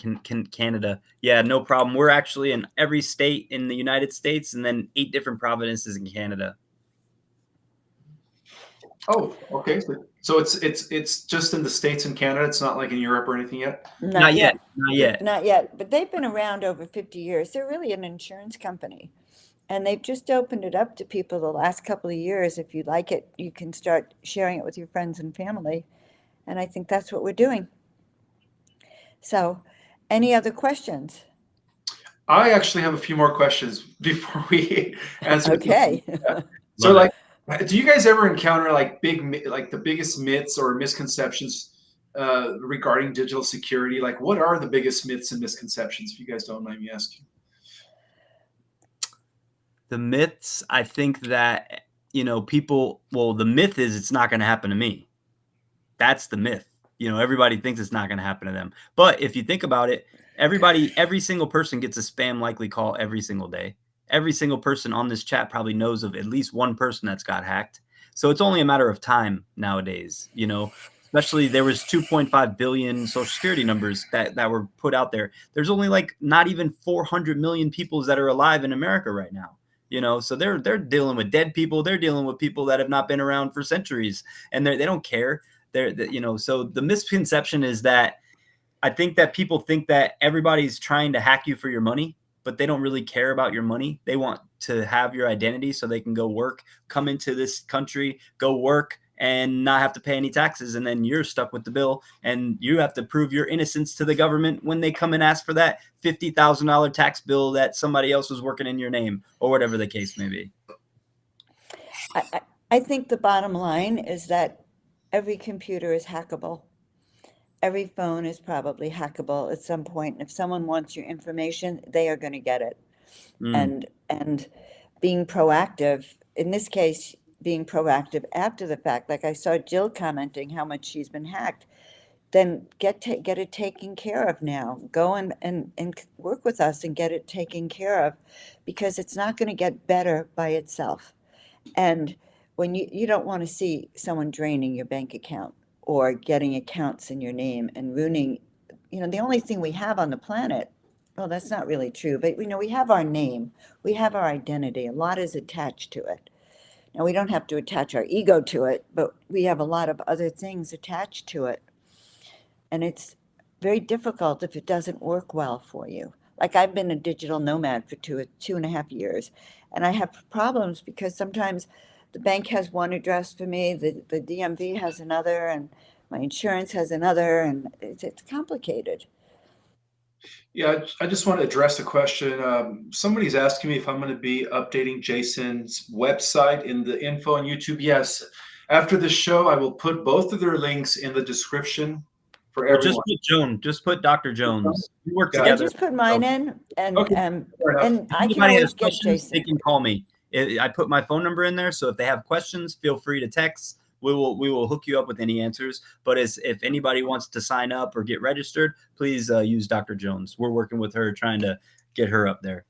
[SPEAKER 2] Canada. Yeah, no problem. We're actually in every state in the United States and then 8 different provinces in Canada.
[SPEAKER 1] Oh, okay. So it's just in the States and Canada. It's not like in Europe or anything yet.
[SPEAKER 3] Not
[SPEAKER 2] Not yet.
[SPEAKER 3] yet.
[SPEAKER 2] Not yet.
[SPEAKER 3] Not yet, but they've been around over 50 years. They're really an insurance company. And they've just opened it up to people the last couple of years. If you like it, you can start sharing it with your friends and family. And I think that's what we're doing. So, any other questions?
[SPEAKER 1] I actually have a few more questions before we answer something.
[SPEAKER 3] Okay.
[SPEAKER 1] So,
[SPEAKER 2] Love it.
[SPEAKER 1] like, do you guys ever encounter like like the biggest myths or misconceptions regarding digital security? Like, what are the biggest myths and misconceptions, if you guys don't mind me asking?
[SPEAKER 2] The myths, I think that, people, well, the myth is it's not going to happen to me. That's the myth. Everybody thinks it's not going to happen to them. But if you think about it, every single person gets a spam likely call every single day. Every single person on this chat probably knows of at least one person that's got hacked. So it's only a matter of time nowadays, especially there was 2.5 billion social security numbers that were put out there. There's only like not even 400 million people that are alive in America right now. So they're dealing with dead people. They're dealing with people that have not been around for centuries, and they don't care. So the misconception is that I think that people think that everybody's trying to hack you for your money, but they don't really care about your money. They want to have your identity so they can go work, come into this country, go work, and not have to pay any taxes. And then you're stuck with the bill, and you have to prove your innocence to the government when they come and ask for that $50,000 tax bill that somebody else was working in your name, or whatever the case may be.
[SPEAKER 3] I think the bottom line is that every computer is hackable. Every phone is probably hackable at some point. And if someone wants your information, they are going to get it.
[SPEAKER 2] Mm.
[SPEAKER 3] And being proactive, in this case, being proactive after the fact, like I saw Jill commenting how much she's been hacked, then get it taken care of now. Go and work with us and get it taken care of, because it's not going to get better by itself. And when you don't want to see someone draining your bank account or getting accounts in your name and ruining, the only thing we have on the planet, well, that's not really true, but we have our name, we have our identity, a lot is attached to it. Now, we don't have to attach our ego to it, but we have a lot of other things attached to it. And it's very difficult if it doesn't work well for you. Like, I've been a digital nomad for 2.5 years, and I have problems because sometimes the bank has one address for me, the DMV has another, and my insurance has another, and it's complicated.
[SPEAKER 1] Yeah, I just want to address a question. Somebody's asking me if I'm going to be updating Jason's website in the info on YouTube. Yes, after the show, I will put both of their links in the description for
[SPEAKER 2] Well, just
[SPEAKER 1] everyone.
[SPEAKER 2] put Joan. Just put Dr. Jones. We work
[SPEAKER 1] Got
[SPEAKER 3] I
[SPEAKER 1] it.
[SPEAKER 2] together.
[SPEAKER 3] just put
[SPEAKER 2] So
[SPEAKER 3] mine in,
[SPEAKER 1] Okay, fair enough.
[SPEAKER 3] and
[SPEAKER 2] if
[SPEAKER 3] I can
[SPEAKER 2] anybody has
[SPEAKER 3] always get
[SPEAKER 2] questions, they
[SPEAKER 3] Jason.
[SPEAKER 2] can call me. I put my phone number in there, so if they have questions, feel free to text. We will hook you up with any answers. But if anybody wants to sign up or get registered, please use Dr. Jones. We're working with her, trying to get her up there.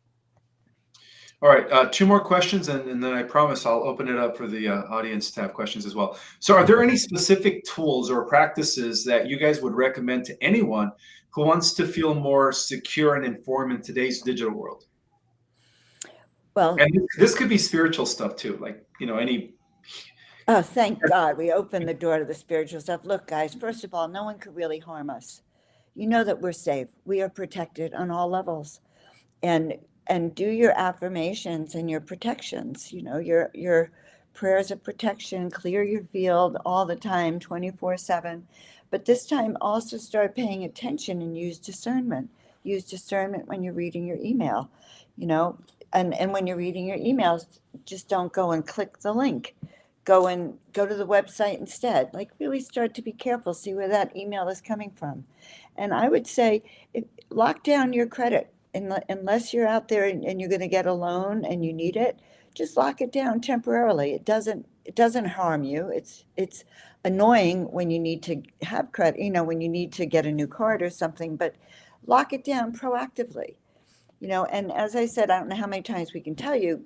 [SPEAKER 1] All right, two more questions, and then I promise I'll open it up for the audience to have questions as well. So, are there
[SPEAKER 2] Okay.
[SPEAKER 1] any specific tools or practices that you guys would recommend to anyone who wants to feel more secure and informed in today's digital world?
[SPEAKER 3] Well,
[SPEAKER 1] And this could be spiritual stuff too, like any.
[SPEAKER 3] oh, thank God we opened the door to the spiritual stuff. Look, guys, first of all, no one could really harm us. You know that we're safe. We are protected on all levels. And do your affirmations and your protections, your prayers of protection, clear your field all the time, 24/7. But this time also start paying attention and use discernment. Use discernment when you're reading your email, you know, and when you're reading your emails, just don't go and click the link. Go to the website instead. Like really start to be careful, see where that email is coming from. And I would say lock down your credit. Unless you're out there and you're going to get a loan and you need it, just lock it down temporarily. It doesn't harm you. It's annoying when you need to have credit, when you need to get a new card or something, but lock it down proactively. And as I said, I don't know how many times we can tell you,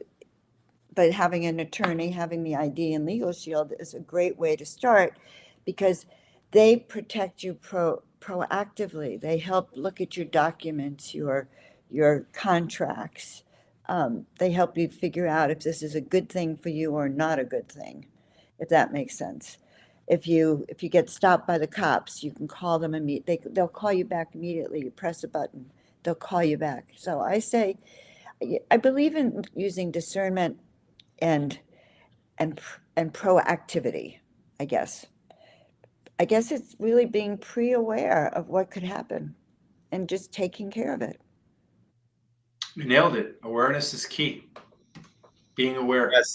[SPEAKER 3] but having an attorney, having the ID and legal shield is a great way to start because they protect you proactively. They help look at your documents, your contracts. They help you figure out if this is a good thing for you or not a good thing, if that makes sense. If you get stopped by the cops, you can call them they'll call you back immediately. You press a button, they'll call you back. So I say I believe in using discernment and and proactivity, I guess. I guess it's really being pre-aware of what could happen and just taking care of it.
[SPEAKER 1] You nailed it. Awareness is key. Being aware.
[SPEAKER 2] Yes.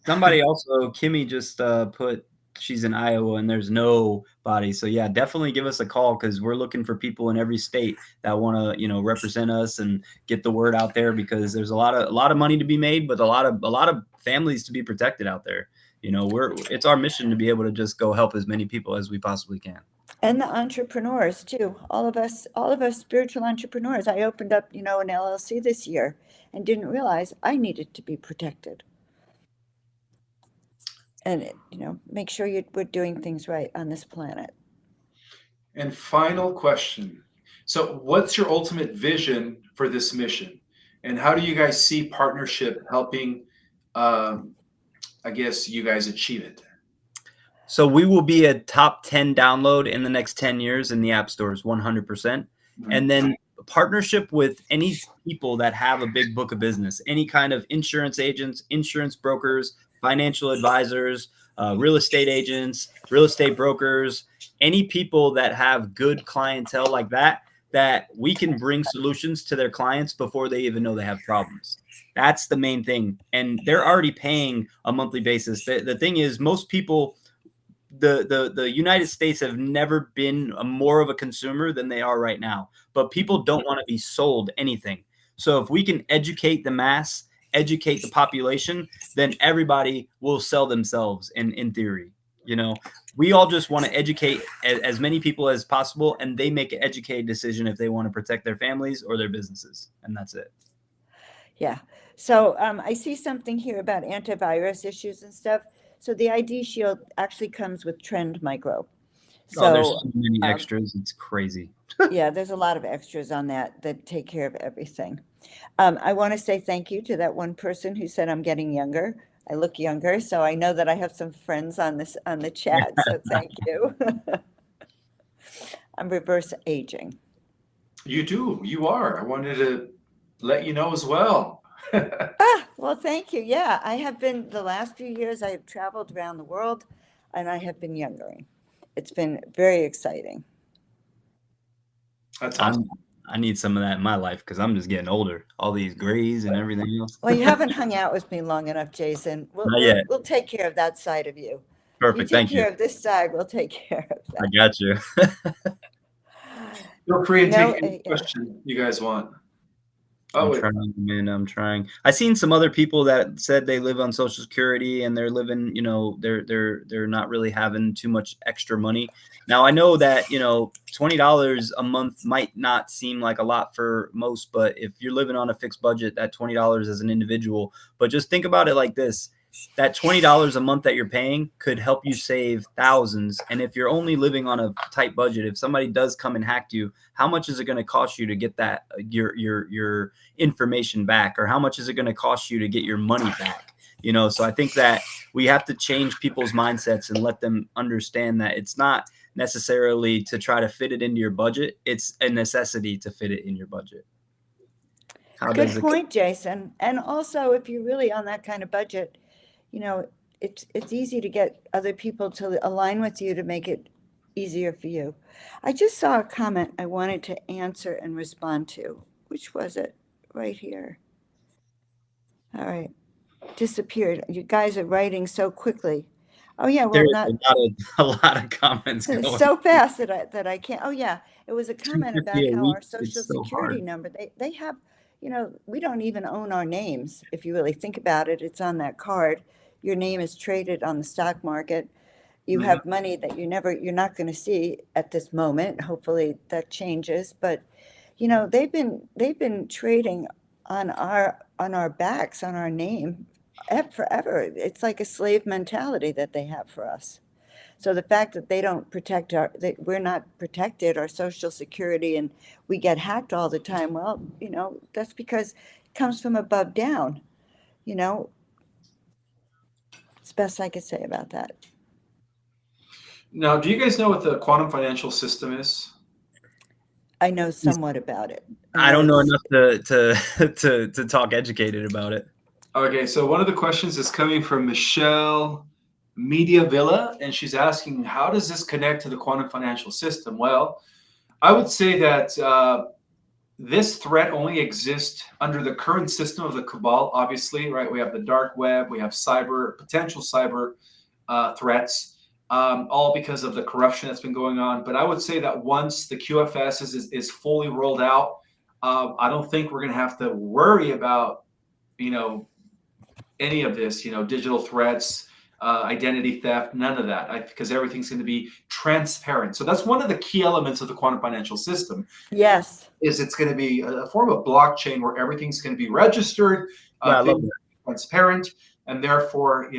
[SPEAKER 2] Somebody also, Kimmy just put she's in Iowa and there's nobody. So yeah, definitely give us a call because we're looking for people in every state that want to, represent us and get the word out there because there's a lot of money to be made, but a lot of families to be protected out there. It's our mission to be able to just go help as many people as we possibly can.
[SPEAKER 3] And the entrepreneurs too. All of us spiritual entrepreneurs. I opened up, an LLC this year and didn't realize I needed to be protected. And make sure we're doing things right on this planet.
[SPEAKER 1] And final question. So, what's your ultimate vision for this mission? And how do you guys see partnership helping, I guess, you guys achieve it?
[SPEAKER 2] So we will be a top 10 download in the next 10 years in the app stores, 100%.
[SPEAKER 1] Mhm.
[SPEAKER 2] And then partnership with any people that have a big book of business, any kind of insurance agents, insurance brokers, financial advisors, real estate agents, real estate brokers, any people that have good clientele like that we can bring solutions to their clients before they even know they have problems. That's the main thing. And they're already paying a monthly basis. The thing is, most people, the United States have never been more of a consumer than they are right now. But people don't want to be sold anything. So if we can educate the mass, educate the population, then everybody will sell themselves in theory. We all just want to educate as many people as possible, and they make an educated decision if they want to protect their families or their businesses. And that's it.
[SPEAKER 3] Yeah. So I see something here about antivirus issues and stuff. So the ID Shield actually comes with Trend Micro.
[SPEAKER 2] Oh, there's
[SPEAKER 3] So
[SPEAKER 2] so many extras. It's crazy.
[SPEAKER 3] yeah, there's a lot of extras on that take care of everything. I want to say thank you to that one person who said I'm getting younger. I look younger, so I know that I have some friends on the chat. So thank you. I'm reverse aging.
[SPEAKER 1] You do. You are. I wanted to let you know as well.
[SPEAKER 3] Well, thank you. Yeah, I have been the last few years. I have traveled around the world, and I have been younger. It's been very exciting.
[SPEAKER 1] That's awesome.
[SPEAKER 2] I need some of that in my life because I'm just getting older. All these grays and everything else.
[SPEAKER 3] Well, you haven't hung out with me long enough, Jason.
[SPEAKER 2] Not yet.
[SPEAKER 3] We'll take care of that side of you.
[SPEAKER 2] Perfect.
[SPEAKER 3] You take
[SPEAKER 2] Thank
[SPEAKER 3] care
[SPEAKER 2] you.
[SPEAKER 3] of this side. We'll take care of that.
[SPEAKER 2] I got you.
[SPEAKER 1] Feel free to take any question you guys want. Oh,
[SPEAKER 2] I'm
[SPEAKER 1] wait.
[SPEAKER 2] trying, man. I'm trying. I seen some other people that said they live on Social Security and they're living, they're not really having too much extra money. Now I know that, $20 a month might not seem like a lot for most, but if you're living on a fixed budget, that $20 as an individual, but just think about it like this. That $20 a month that you're paying could help you save thousands. And if you're only living on a tight budget, if somebody does come and hack you, how much is it going to cost you to get that your information back, or how much is it going to cost you to get your money back? So I think that we have to change people's mindsets and let them understand that it's not necessarily to try to fit it into your budget. It's a necessity to fit it in your budget.
[SPEAKER 3] Good point, Jason. And also, if you're really on that kind of budget, it's easy to get other people to align with you to make it easier for you. I just saw a comment I wanted to answer and respond to. Which was it? Right here. All right. Disappeared. You guys are writing so quickly. Oh yeah, well,
[SPEAKER 2] There's
[SPEAKER 3] not
[SPEAKER 2] a lot of comments going.
[SPEAKER 3] so fast that I can't. Oh yeah, it was a comment about
[SPEAKER 2] 250 a
[SPEAKER 3] how
[SPEAKER 2] week,
[SPEAKER 3] our social
[SPEAKER 2] it's so
[SPEAKER 3] security
[SPEAKER 2] hard.
[SPEAKER 3] number, they have, we don't even own our names. If you really think about it, it's on that card. Your name is traded on the stock market. You
[SPEAKER 1] Mhm.
[SPEAKER 3] have money that you're not going to see at this moment. Hopefully that changes, but they've been trading on our backs, on our name forever. It's like a slave mentality that they have for us. So the fact that they don't protect that we're not protected, our social security, and we get hacked all the time, well, that's because it comes from above down. You know, it's the best I could say about that.
[SPEAKER 1] Now, do you guys know what the quantum financial system is?
[SPEAKER 3] I know somewhat about it.
[SPEAKER 2] I don't know enough to talk educated about it.
[SPEAKER 1] Okay, so one of the questions is coming from Michelle Mediavilla, and she's asking, how does this connect to the quantum financial system? Well, I would say that this threat only exists under the current system of the cabal, obviously, right? We have the dark web, we have potential cyber threats, all because of the corruption that's been going on. But I would say that once the QFS is fully rolled out, I don't think we're going to have to worry about, any of this, digital threats, identity theft, none of that, because everything's going to be transparent. So that's one of the key elements of the quantum financial system.
[SPEAKER 3] Yes.
[SPEAKER 1] Is it's going to be a form of blockchain where everything's going to be registered,
[SPEAKER 2] Yeah, I love that.
[SPEAKER 1] transparent, and therefore,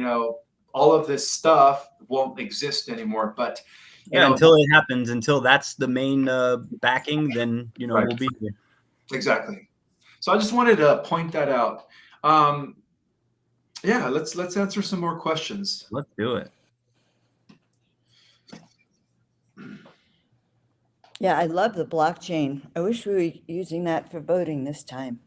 [SPEAKER 1] all of this stuff won't exist anymore. But
[SPEAKER 2] until it happens, until that's the main backing, then
[SPEAKER 1] right.
[SPEAKER 2] We'll be here.
[SPEAKER 1] Exactly. So I just wanted to point that out. Yeah, let's answer some more questions.
[SPEAKER 2] Let's do it.
[SPEAKER 3] Yeah, I love the blockchain. I wish we were using that for voting this time.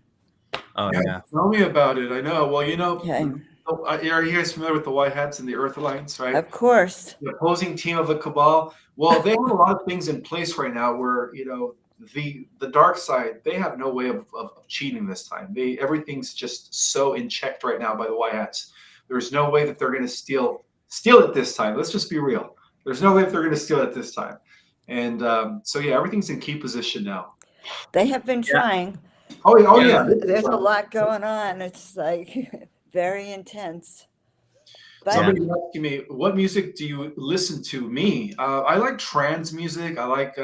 [SPEAKER 2] Oh yeah.
[SPEAKER 1] Tell me about it. I know. Well,
[SPEAKER 3] Okay.
[SPEAKER 1] Are you guys familiar with the White Hats and the Earth Alliance, right?
[SPEAKER 3] Of course.
[SPEAKER 1] The opposing team of the cabal. Well, they have a lot of things in place right now where, the dark side, they have no way of cheating this time. Everything's just so in check right now by the White Hats. There's no way that they're going to steal it this time. Let's just be real. There's no way that they're going to steal it this time. And so yeah, everything's in key position now.
[SPEAKER 3] They have been trying.
[SPEAKER 1] Oh yeah.
[SPEAKER 3] There's a lot going on. It's like very intense.
[SPEAKER 1] But somebody asking me, what music do you listen to? Me, I like trance music. I like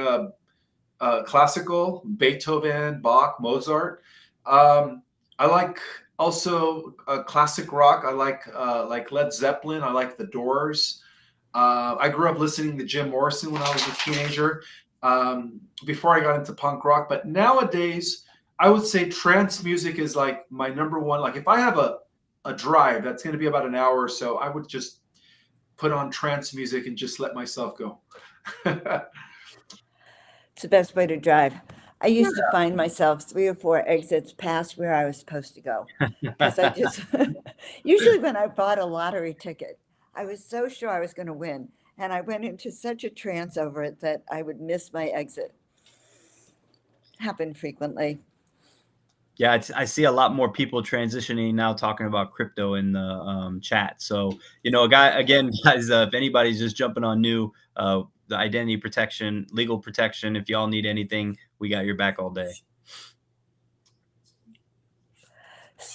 [SPEAKER 1] classical, Beethoven, Bach, Mozart. I like also classic rock. I like Led Zeppelin. I like The Doors. I grew up listening to Jim Morrison when I was a teenager, before I got into punk rock. But nowadays, I would say trance music is like my number one. Like if I have a drive that's going to be about an hour or so, I would just put on trance music and just let myself go.
[SPEAKER 3] It's the best way to drive. I used to find myself 3 or 4 exits past where I was supposed to go. Because I just, usually when I bought a lottery ticket, I was so sure I was going to win. And I went into such a trance over it that I would miss my exit. Happened frequently.
[SPEAKER 2] Yeah, I see a lot more people transitioning now, talking about crypto in the chat. So, guys, if anybody's just jumping on new, the identity protection, legal protection, if y'all need anything, we got your back all day.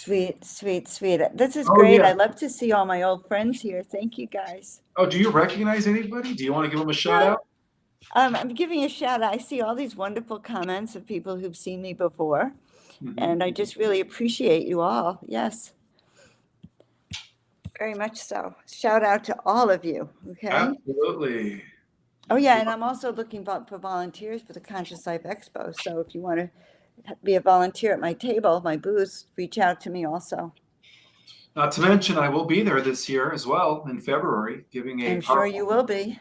[SPEAKER 3] Sweet, sweet, sweet. This is
[SPEAKER 1] Oh,
[SPEAKER 3] great.
[SPEAKER 1] yeah.
[SPEAKER 3] I love to see all my old friends here. Thank you guys.
[SPEAKER 1] Oh, do you recognize anybody? Do you want to give them a shout
[SPEAKER 3] No,
[SPEAKER 1] out?
[SPEAKER 3] I'm giving a shout out. I see all these wonderful comments of people who've seen me before,
[SPEAKER 1] Mhm.
[SPEAKER 3] and I just really appreciate you all. Yes, very much so. Shout out to all of you. Okay.
[SPEAKER 1] Absolutely.
[SPEAKER 3] Oh, yeah, and I'm also looking for volunteers for the Conscious Life Expo. So if you want to be a volunteer at my table, my booth, reach out to me also.
[SPEAKER 1] Not to mention, I will be there this year as well in February, giving a
[SPEAKER 3] I'm sure you
[SPEAKER 1] powerful.
[SPEAKER 3] will be.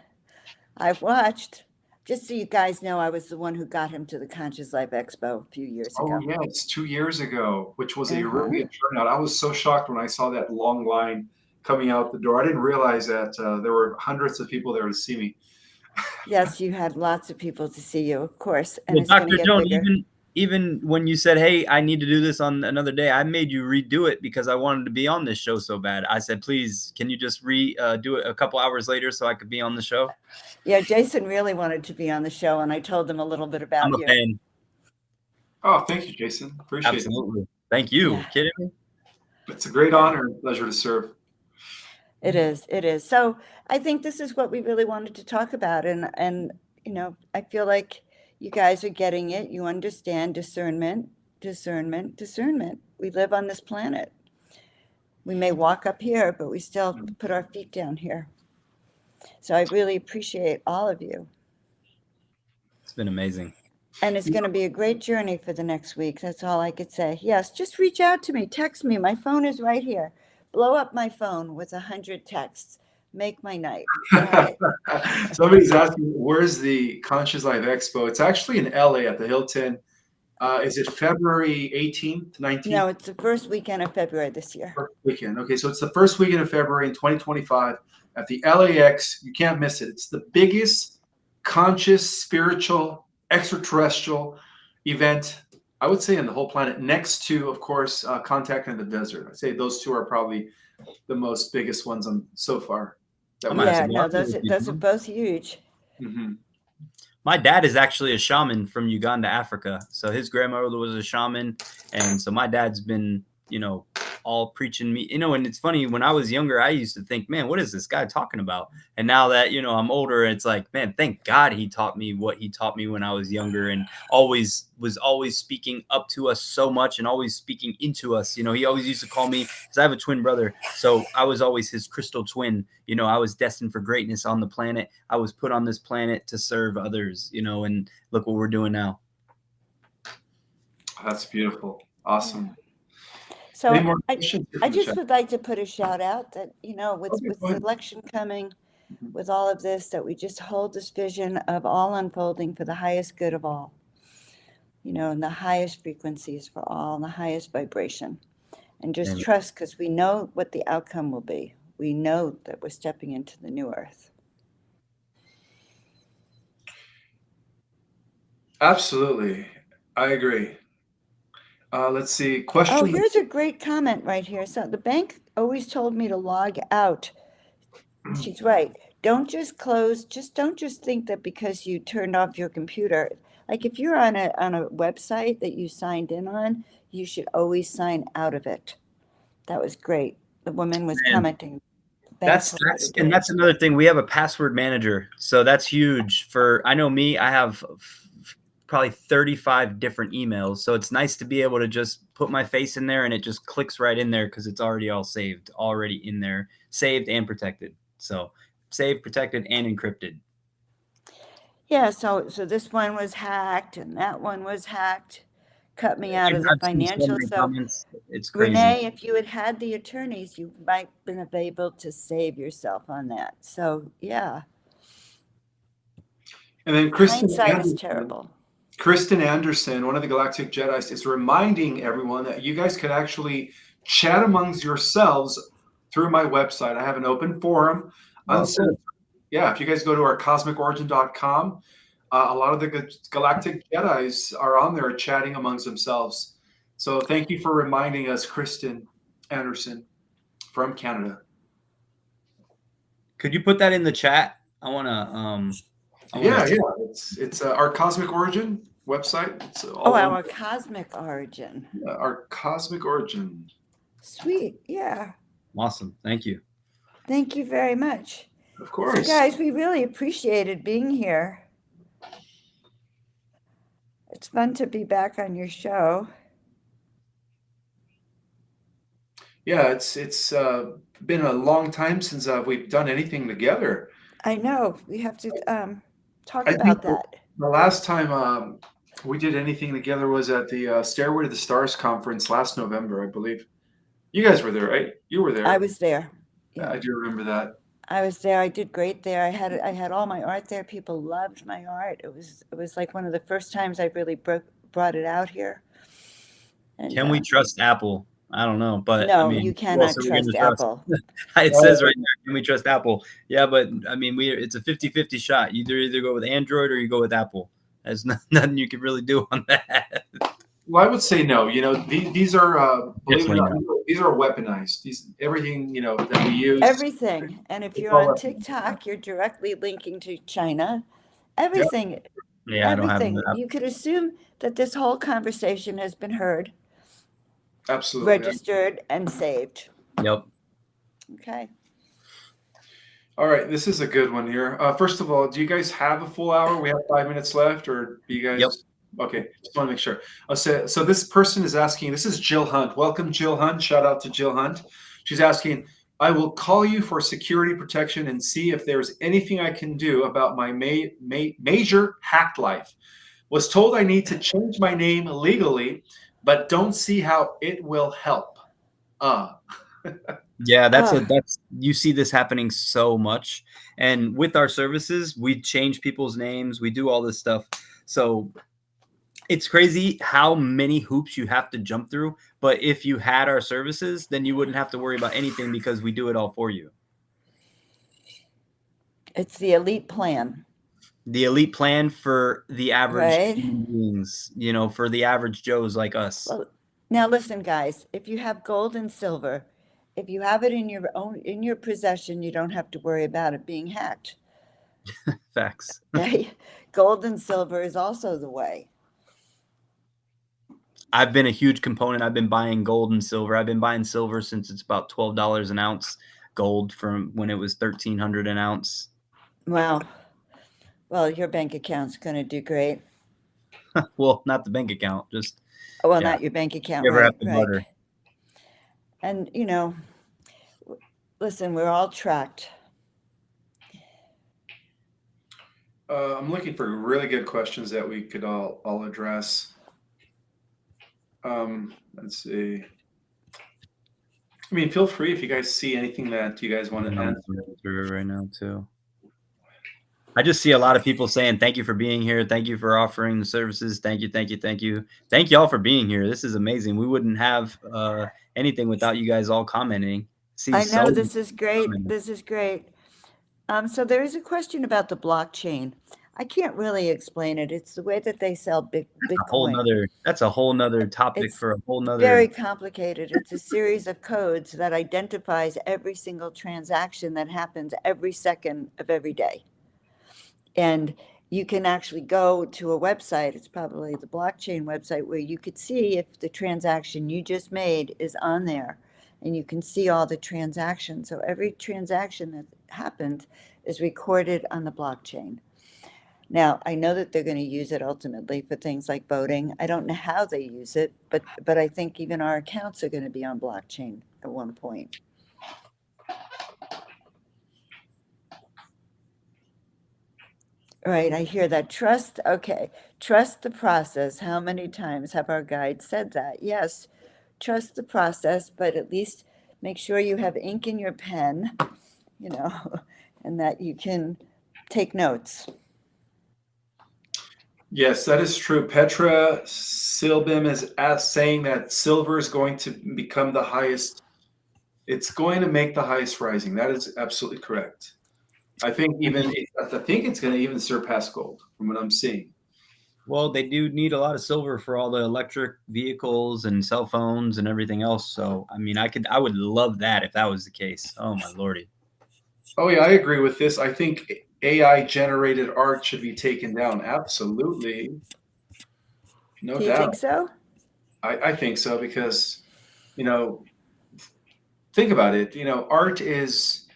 [SPEAKER 3] I've watched. Just so you guys know, I was the one who got him to the Conscious Life Expo a few years
[SPEAKER 1] Oh,
[SPEAKER 3] ago.
[SPEAKER 1] yeah, it's 2 years ago, which was a really
[SPEAKER 3] Uh-huh.
[SPEAKER 1] good turnout. I was so shocked when I saw that long line coming out the door. I didn't realize that there were hundreds of people there to see me.
[SPEAKER 3] Yes, you had lots of people to see you, of course, and
[SPEAKER 2] Well,
[SPEAKER 3] it's going to
[SPEAKER 2] Dr.
[SPEAKER 3] get
[SPEAKER 2] Joan,
[SPEAKER 3] bigger.
[SPEAKER 2] even when you said, "Hey, I need to do this on another day," I made you redo it because I wanted to be on this show so bad. I said, "Please, can you just do it a couple hours later so I could be on the show?"
[SPEAKER 3] Yeah, Jason really wanted to be on the show, and I told him a little bit
[SPEAKER 2] I'm
[SPEAKER 3] about
[SPEAKER 2] a
[SPEAKER 3] you.
[SPEAKER 2] fan.
[SPEAKER 1] Oh, thank you, Jason. Appreciate it.
[SPEAKER 2] Absolutely. Thank you.
[SPEAKER 3] Yeah,
[SPEAKER 2] Kidding me?
[SPEAKER 1] It's a great
[SPEAKER 3] yeah,
[SPEAKER 1] honor and pleasure to serve.
[SPEAKER 3] it is. It is. So I think this is what we really wanted to talk about, and I feel like you guys are getting it. You understand discernment, discernment, discernment. We live on this planet. We may walk up here, but we still put our feet down here. So I really appreciate all of you.
[SPEAKER 2] It's been amazing.
[SPEAKER 3] And it's going to be a great journey for the next week. That's all I could say. Yes, just reach out to me. Text me. My phone is right here. Blow up my phone with 100 texts. Make my night. All right.
[SPEAKER 1] Somebody's asking, where's the Conscious Life Expo? It's actually in LA at the Hilton. Is it February 18th, 19th?
[SPEAKER 3] No, it's the first weekend of February this year.
[SPEAKER 1] First weekend. Okay, so it's the first weekend of February in 2025 at the LAX. You can't miss it. It's the biggest conscious, spiritual, extraterrestrial event, I would say, in the whole planet, next to, of course, Contact in the Desert. I'd say those two are probably the most biggest ones on so far.
[SPEAKER 2] I might have to
[SPEAKER 3] Yeah,
[SPEAKER 2] go
[SPEAKER 3] no,
[SPEAKER 2] out there
[SPEAKER 3] those
[SPEAKER 2] with
[SPEAKER 3] are,
[SPEAKER 2] you,
[SPEAKER 3] those are
[SPEAKER 2] Joan.
[SPEAKER 3] both huge.
[SPEAKER 1] Mm-hmm.
[SPEAKER 2] My dad is actually a shaman from Uganda, Africa. So his grandmother was a shaman. And so my dad's been, all preaching me, and it's funny, when I was younger, I used to think, man, what is this guy talking about? And now that, I'm older, it's like, man, thank God he taught me what he taught me when I was younger, and was always speaking up to us so much and always speaking into us. He always used to call me, because I have a twin brother. So I was always his crystal twin. I was destined for greatness on the planet. I was put on this planet to serve others, and look what we're doing now.
[SPEAKER 1] That's beautiful. Awesome. Any
[SPEAKER 3] So
[SPEAKER 1] more questions
[SPEAKER 3] I
[SPEAKER 1] from the
[SPEAKER 3] just
[SPEAKER 1] chat?
[SPEAKER 3] would like to put a shout out that, with
[SPEAKER 1] Okay, go
[SPEAKER 3] the
[SPEAKER 1] ahead.
[SPEAKER 3] election coming,
[SPEAKER 1] Mhm.
[SPEAKER 3] with all of this, that we just hold this vision of all unfolding for the highest good of all, and the highest frequencies for all, and the highest vibration. And just
[SPEAKER 2] Amen.
[SPEAKER 3] trust, because we know what the outcome will be. We know that we're stepping into the new earth.
[SPEAKER 1] Absolutely. I agree. Let's see.
[SPEAKER 3] Oh,
[SPEAKER 1] Question.
[SPEAKER 3] here's a great comment right here. So the bank always told me to log out. She's right. Don't just close, don't just think that because you turned off your computer. Like if you're on a website that you signed in on, you should always sign out of it. That was great. The woman was
[SPEAKER 2] And
[SPEAKER 3] commenting. The bank told her to do it.
[SPEAKER 2] that's another thing. We have a password manager. So that's huge I know me, I have probably 35 different emails. So it's nice to be able to just put my face in there and it just clicks right in there because it's already all saved, already in there, saved and protected. So saved, protected, and encrypted.
[SPEAKER 3] Yeah, so this one was hacked and that one was hacked. Cut me out of the
[SPEAKER 2] I've seen so
[SPEAKER 3] financial.
[SPEAKER 2] many
[SPEAKER 3] So
[SPEAKER 2] comments. It's crazy.
[SPEAKER 3] Renee, if you had the attorneys, you might have been able to save yourself on that. So yeah,
[SPEAKER 1] And then Kristen
[SPEAKER 3] hindsight is
[SPEAKER 1] Anderson,
[SPEAKER 3] terrible.
[SPEAKER 1] one of the Galactic Jedis, is reminding everyone that you guys could actually chat amongst yourselves through my website. I have an open forum.
[SPEAKER 2] Oh, cool.
[SPEAKER 1] Yeah, if you guys go to our cosmicorigin.com, a lot of the Galactic Jedis are on there chatting amongst themselves. So thank you for reminding us, Kristen Anderson from Canada.
[SPEAKER 2] Could you put that in the chat? I want to.
[SPEAKER 1] Yeah. It's our Cosmic Origin website. It's all
[SPEAKER 3] Oh, our cosmic origin.
[SPEAKER 1] our Cosmic Origin.
[SPEAKER 3] Sweet. Yeah.
[SPEAKER 2] Awesome. Thank you.
[SPEAKER 3] Thank you very much.
[SPEAKER 1] Of
[SPEAKER 3] So,
[SPEAKER 1] course.
[SPEAKER 3] guys, we really appreciated being here. It's fun to be back on your show.
[SPEAKER 1] Yeah, it's been a long time since we've done anything together.
[SPEAKER 3] I know we have to talk
[SPEAKER 1] I think
[SPEAKER 3] about that.
[SPEAKER 1] the last time we did anything together was at the Stairway to the Stars conference last November, I believe. You guys were there, right? You were
[SPEAKER 3] I
[SPEAKER 1] there.
[SPEAKER 3] was there. Yeah,
[SPEAKER 1] I do remember that.
[SPEAKER 3] I was there. I did great there. I had all my art there. People loved my art. It was like one of the first times I really brought it out here. And
[SPEAKER 2] Can we trust Apple? I don't know, but I
[SPEAKER 3] no,
[SPEAKER 2] mean,
[SPEAKER 3] you
[SPEAKER 2] who else
[SPEAKER 3] cannot
[SPEAKER 2] are we going
[SPEAKER 3] trust
[SPEAKER 2] to trust?
[SPEAKER 3] Apple.
[SPEAKER 2] It says right there, can we trust Apple? Yeah, but I mean, it's a 50-50 shot. You either go with Android or you go with Apple. There's nothing you can really do on that.
[SPEAKER 1] Well, I would say no. You know, these are believe it or
[SPEAKER 2] Definitely
[SPEAKER 1] not, these are weaponized. These everything that we use.
[SPEAKER 3] Everything. And if
[SPEAKER 1] It's
[SPEAKER 3] you're
[SPEAKER 1] all
[SPEAKER 3] on
[SPEAKER 1] weaponized.
[SPEAKER 3] TikTok, you're directly linking to China.
[SPEAKER 1] Yep.
[SPEAKER 3] Everything.
[SPEAKER 2] Yeah, I don't have
[SPEAKER 3] Everything.
[SPEAKER 2] that.
[SPEAKER 3] You could assume that this whole conversation has been heard,
[SPEAKER 1] Absolutely.
[SPEAKER 3] registered, and saved.
[SPEAKER 2] Yep.
[SPEAKER 3] Okay.
[SPEAKER 1] All right, this is a good one here. First of all, do you guys have a full hour? We have 5 minutes left, or do you guys?
[SPEAKER 2] Yep.
[SPEAKER 1] Okay, just want to make sure. So this person is asking. This is Jill Hunt. Welcome, Jill Hunt. Shout out to Jill Hunt. She's asking, I will call you for security protection and see if there's anything I can do about my major hacked life. Was told I need to change my name legally, but don't see how it will help.
[SPEAKER 2] Yeah, that's you see this happening so much. And with our services, we change people's names, we do all this stuff. So it's crazy how many hoops you have to jump through. But if you had our services, then you wouldn't have to worry about anything because we do it all for you.
[SPEAKER 3] It's the elite plan.
[SPEAKER 2] The elite plan for the average
[SPEAKER 3] Right.
[SPEAKER 2] human beings, for the average Joes like us.
[SPEAKER 3] Well, now listen, guys, if you have gold and silver, if you have it in your possession, you don't have to worry about it being hacked.
[SPEAKER 2] Facts.
[SPEAKER 3] Okay? Gold and silver is also the way.
[SPEAKER 2] I've been a huge component. I've been buying gold and silver. I've been buying silver since it's about $12 an ounce. Gold from when it was $1,300 an ounce.
[SPEAKER 3] Wow. Well, your bank account's going to do great.
[SPEAKER 2] Well, not the bank account, just
[SPEAKER 3] not your bank account,
[SPEAKER 2] you ever
[SPEAKER 3] right?
[SPEAKER 2] have to barter.
[SPEAKER 3] And listen, we're all tracked.
[SPEAKER 1] I'm looking for really good questions that we could all address. Let's see. I mean, feel free if you guys see anything that you guys want to answer
[SPEAKER 2] through right now too. I just see a lot of people saying, thank you for being here. Thank you for offering the services. Thank you. Thank you. Thank you. Thank you all for being here. This is amazing. We wouldn't have anything without you guys all commenting.
[SPEAKER 3] I know, this is great. This is great. So there is a question about the blockchain. I can't really explain it. It's the way that they sell Bitcoin.
[SPEAKER 2] That's a whole nother topic
[SPEAKER 3] It's
[SPEAKER 2] for a whole nother.
[SPEAKER 3] Very complicated. It's a series of codes that identifies every single transaction that happens every second of every day. And you can actually go to a website, it's probably the blockchain website, where you could see if the transaction you just made is on there. And you can see all the transactions. So every transaction that happened is recorded on the blockchain. Now, I know that they're going to use it ultimately for things like voting. I don't know how they use it, but I think even our accounts are going to be on blockchain at one point. Right, I hear that. Trust the process. How many times have our guides said that? Yes, trust the process, but at least make sure you have ink in your pen, and that you can take notes.
[SPEAKER 1] Yes, that is true. Petra Silbim is saying that silver is going to become the highest. It's going to make the highest rising. That is absolutely correct. I think it's going to even surpass gold from what I'm seeing.
[SPEAKER 2] Well, they do need a lot of silver for all the electric vehicles and cell phones and everything else. So, I mean, I would love that if that was the case. Oh my Lordy.
[SPEAKER 1] Oh yeah, I agree with this. I think AI generated art should be taken down. Absolutely. No doubt.
[SPEAKER 3] Do you think so?
[SPEAKER 1] I think so because, think about it. You know, art is,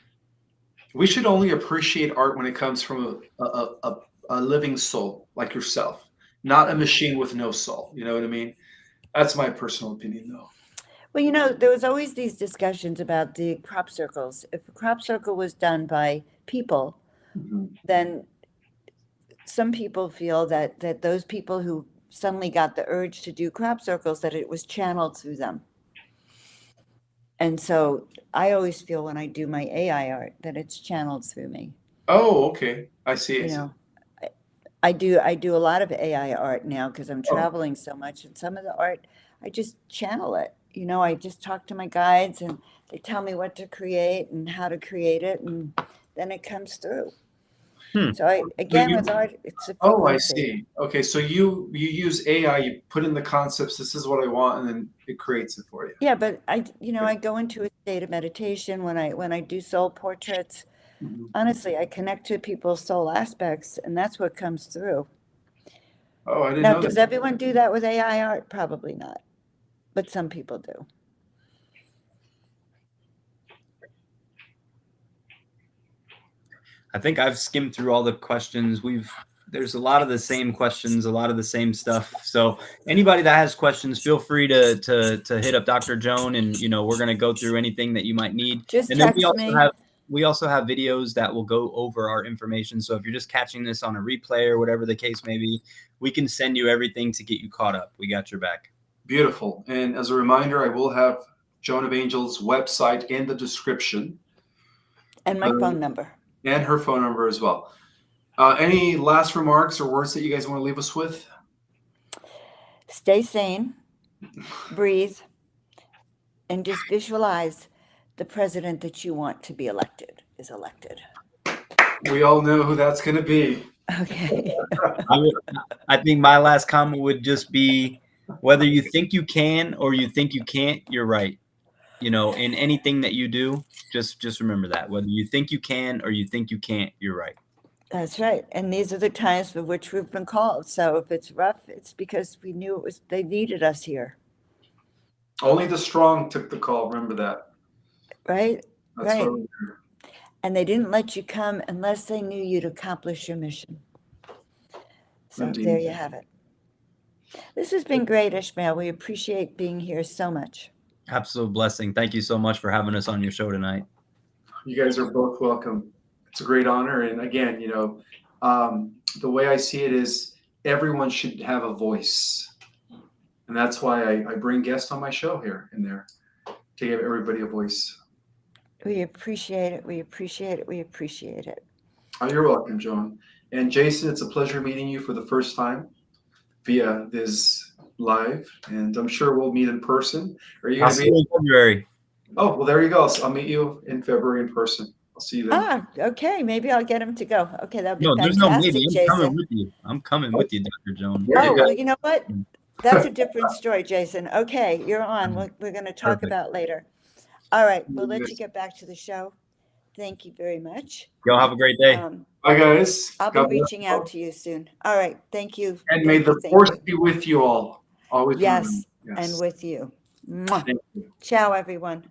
[SPEAKER 1] we should only appreciate art when it comes from a living soul like yourself, not a machine with no soul. You know what I mean? That's my personal opinion, though.
[SPEAKER 3] Well, you know, there was always these discussions about the crop circles. If a crop circle was done by people,
[SPEAKER 1] Mhm.
[SPEAKER 3] then some people feel that those people who suddenly got the urge to do crop circles, that it was channeled through them. And so I always feel when I do my AI art that it's channeled through me.
[SPEAKER 1] Oh, okay. I see. I
[SPEAKER 3] You
[SPEAKER 1] see.
[SPEAKER 3] know, I do a lot of AI art now because I'm
[SPEAKER 1] Oh,
[SPEAKER 3] traveling so much, and some of the art I just channel it. You know, I just talk to my guides and they tell me what to create and how to create it, and then it comes through.
[SPEAKER 2] Hmm.
[SPEAKER 3] So I,
[SPEAKER 1] so
[SPEAKER 3] again, with
[SPEAKER 1] you,
[SPEAKER 3] art, it's a
[SPEAKER 1] oh, I
[SPEAKER 3] frequency.
[SPEAKER 1] see. Okay, so you use AI, you put in the concepts, this is what I want, and then it creates it for you.
[SPEAKER 3] Yeah, but I go into a state of meditation when I do soul portraits.
[SPEAKER 1] Mhm.
[SPEAKER 3] Honestly, I connect to people's soul aspects, and that's what comes through.
[SPEAKER 1] Oh, I didn't
[SPEAKER 3] Now,
[SPEAKER 1] know
[SPEAKER 3] does
[SPEAKER 1] that.
[SPEAKER 3] everyone do that with AI art? Probably not, but some people do.
[SPEAKER 2] I think I've skimmed through all the questions. There's a lot of the same questions, a lot of the same stuff. So anybody that has questions, feel free to hit up Dr. Joan, and we're gonna go through anything that you might need.
[SPEAKER 3] Just
[SPEAKER 2] And then
[SPEAKER 3] text me.
[SPEAKER 2] we also have videos that will go over our information. So if you're just catching this on a replay or whatever the case may be, we can send you everything to get you caught up. We got your back.
[SPEAKER 1] Beautiful. And as a reminder, I will have Joan of Angel's website in the description.
[SPEAKER 3] And my phone number.
[SPEAKER 1] And her phone number as well. Any last remarks or words that you guys want to leave us with?
[SPEAKER 3] Stay sane, breathe, and just visualize the president that you want to be elected is elected.
[SPEAKER 1] We all know who that's going to be.
[SPEAKER 3] Okay.
[SPEAKER 2] I think my last comment would just be, whether you think you can or you think you can't, you're right. In anything that you do, just remember that. Whether you think you can or you think you can't, you're right.
[SPEAKER 3] That's right. And these are the times for which we've been called. So if it's rough, it's because we knew they needed us here.
[SPEAKER 1] Only the strong took the call. Remember that.
[SPEAKER 3] Right?
[SPEAKER 1] That's
[SPEAKER 3] right.
[SPEAKER 1] what
[SPEAKER 3] And they didn't let you come unless they knew you'd accomplish your mission. So
[SPEAKER 1] Indeed.
[SPEAKER 3] there you have it. This has been great, Ishmael. We appreciate being here so much.
[SPEAKER 2] Absolute blessing. Thank you so much for having us on your show tonight.
[SPEAKER 1] You guys are both welcome. It's a great honor. And again, the way I see it is everyone should have a voice. And that's why I bring guests on my show here and there to give everybody a voice.
[SPEAKER 3] We appreciate it. We appreciate it. We appreciate it.
[SPEAKER 1] Oh, you're welcome, Joan. And Jason, it's a pleasure meeting you for the first time via this live. And I'm sure we'll meet in person. Are you going to be
[SPEAKER 2] in February?
[SPEAKER 1] Oh, well, there you go. So I'll meet you in February in person. I'll see you then.
[SPEAKER 3] Okay. Maybe I'll get him to go. Okay, that'll be fantastic,
[SPEAKER 2] there's no maybe.
[SPEAKER 3] Jason.
[SPEAKER 2] Coming with you. I'm coming with you, Dr. Joan.
[SPEAKER 3] Well, you know what? That's a different story, Jason. Okay, you're on. We're going to talk about later. All right, we'll let you get back to the show. Thank you very much.
[SPEAKER 2] Y'all have a great day.
[SPEAKER 1] Bye, guys.
[SPEAKER 3] I'll be reaching out to you soon. All right, thank you.
[SPEAKER 1] And may the force be with you all. Always.
[SPEAKER 3] Yes, and with you. Mwah.
[SPEAKER 1] Thank you.
[SPEAKER 3] Ciao, everyone.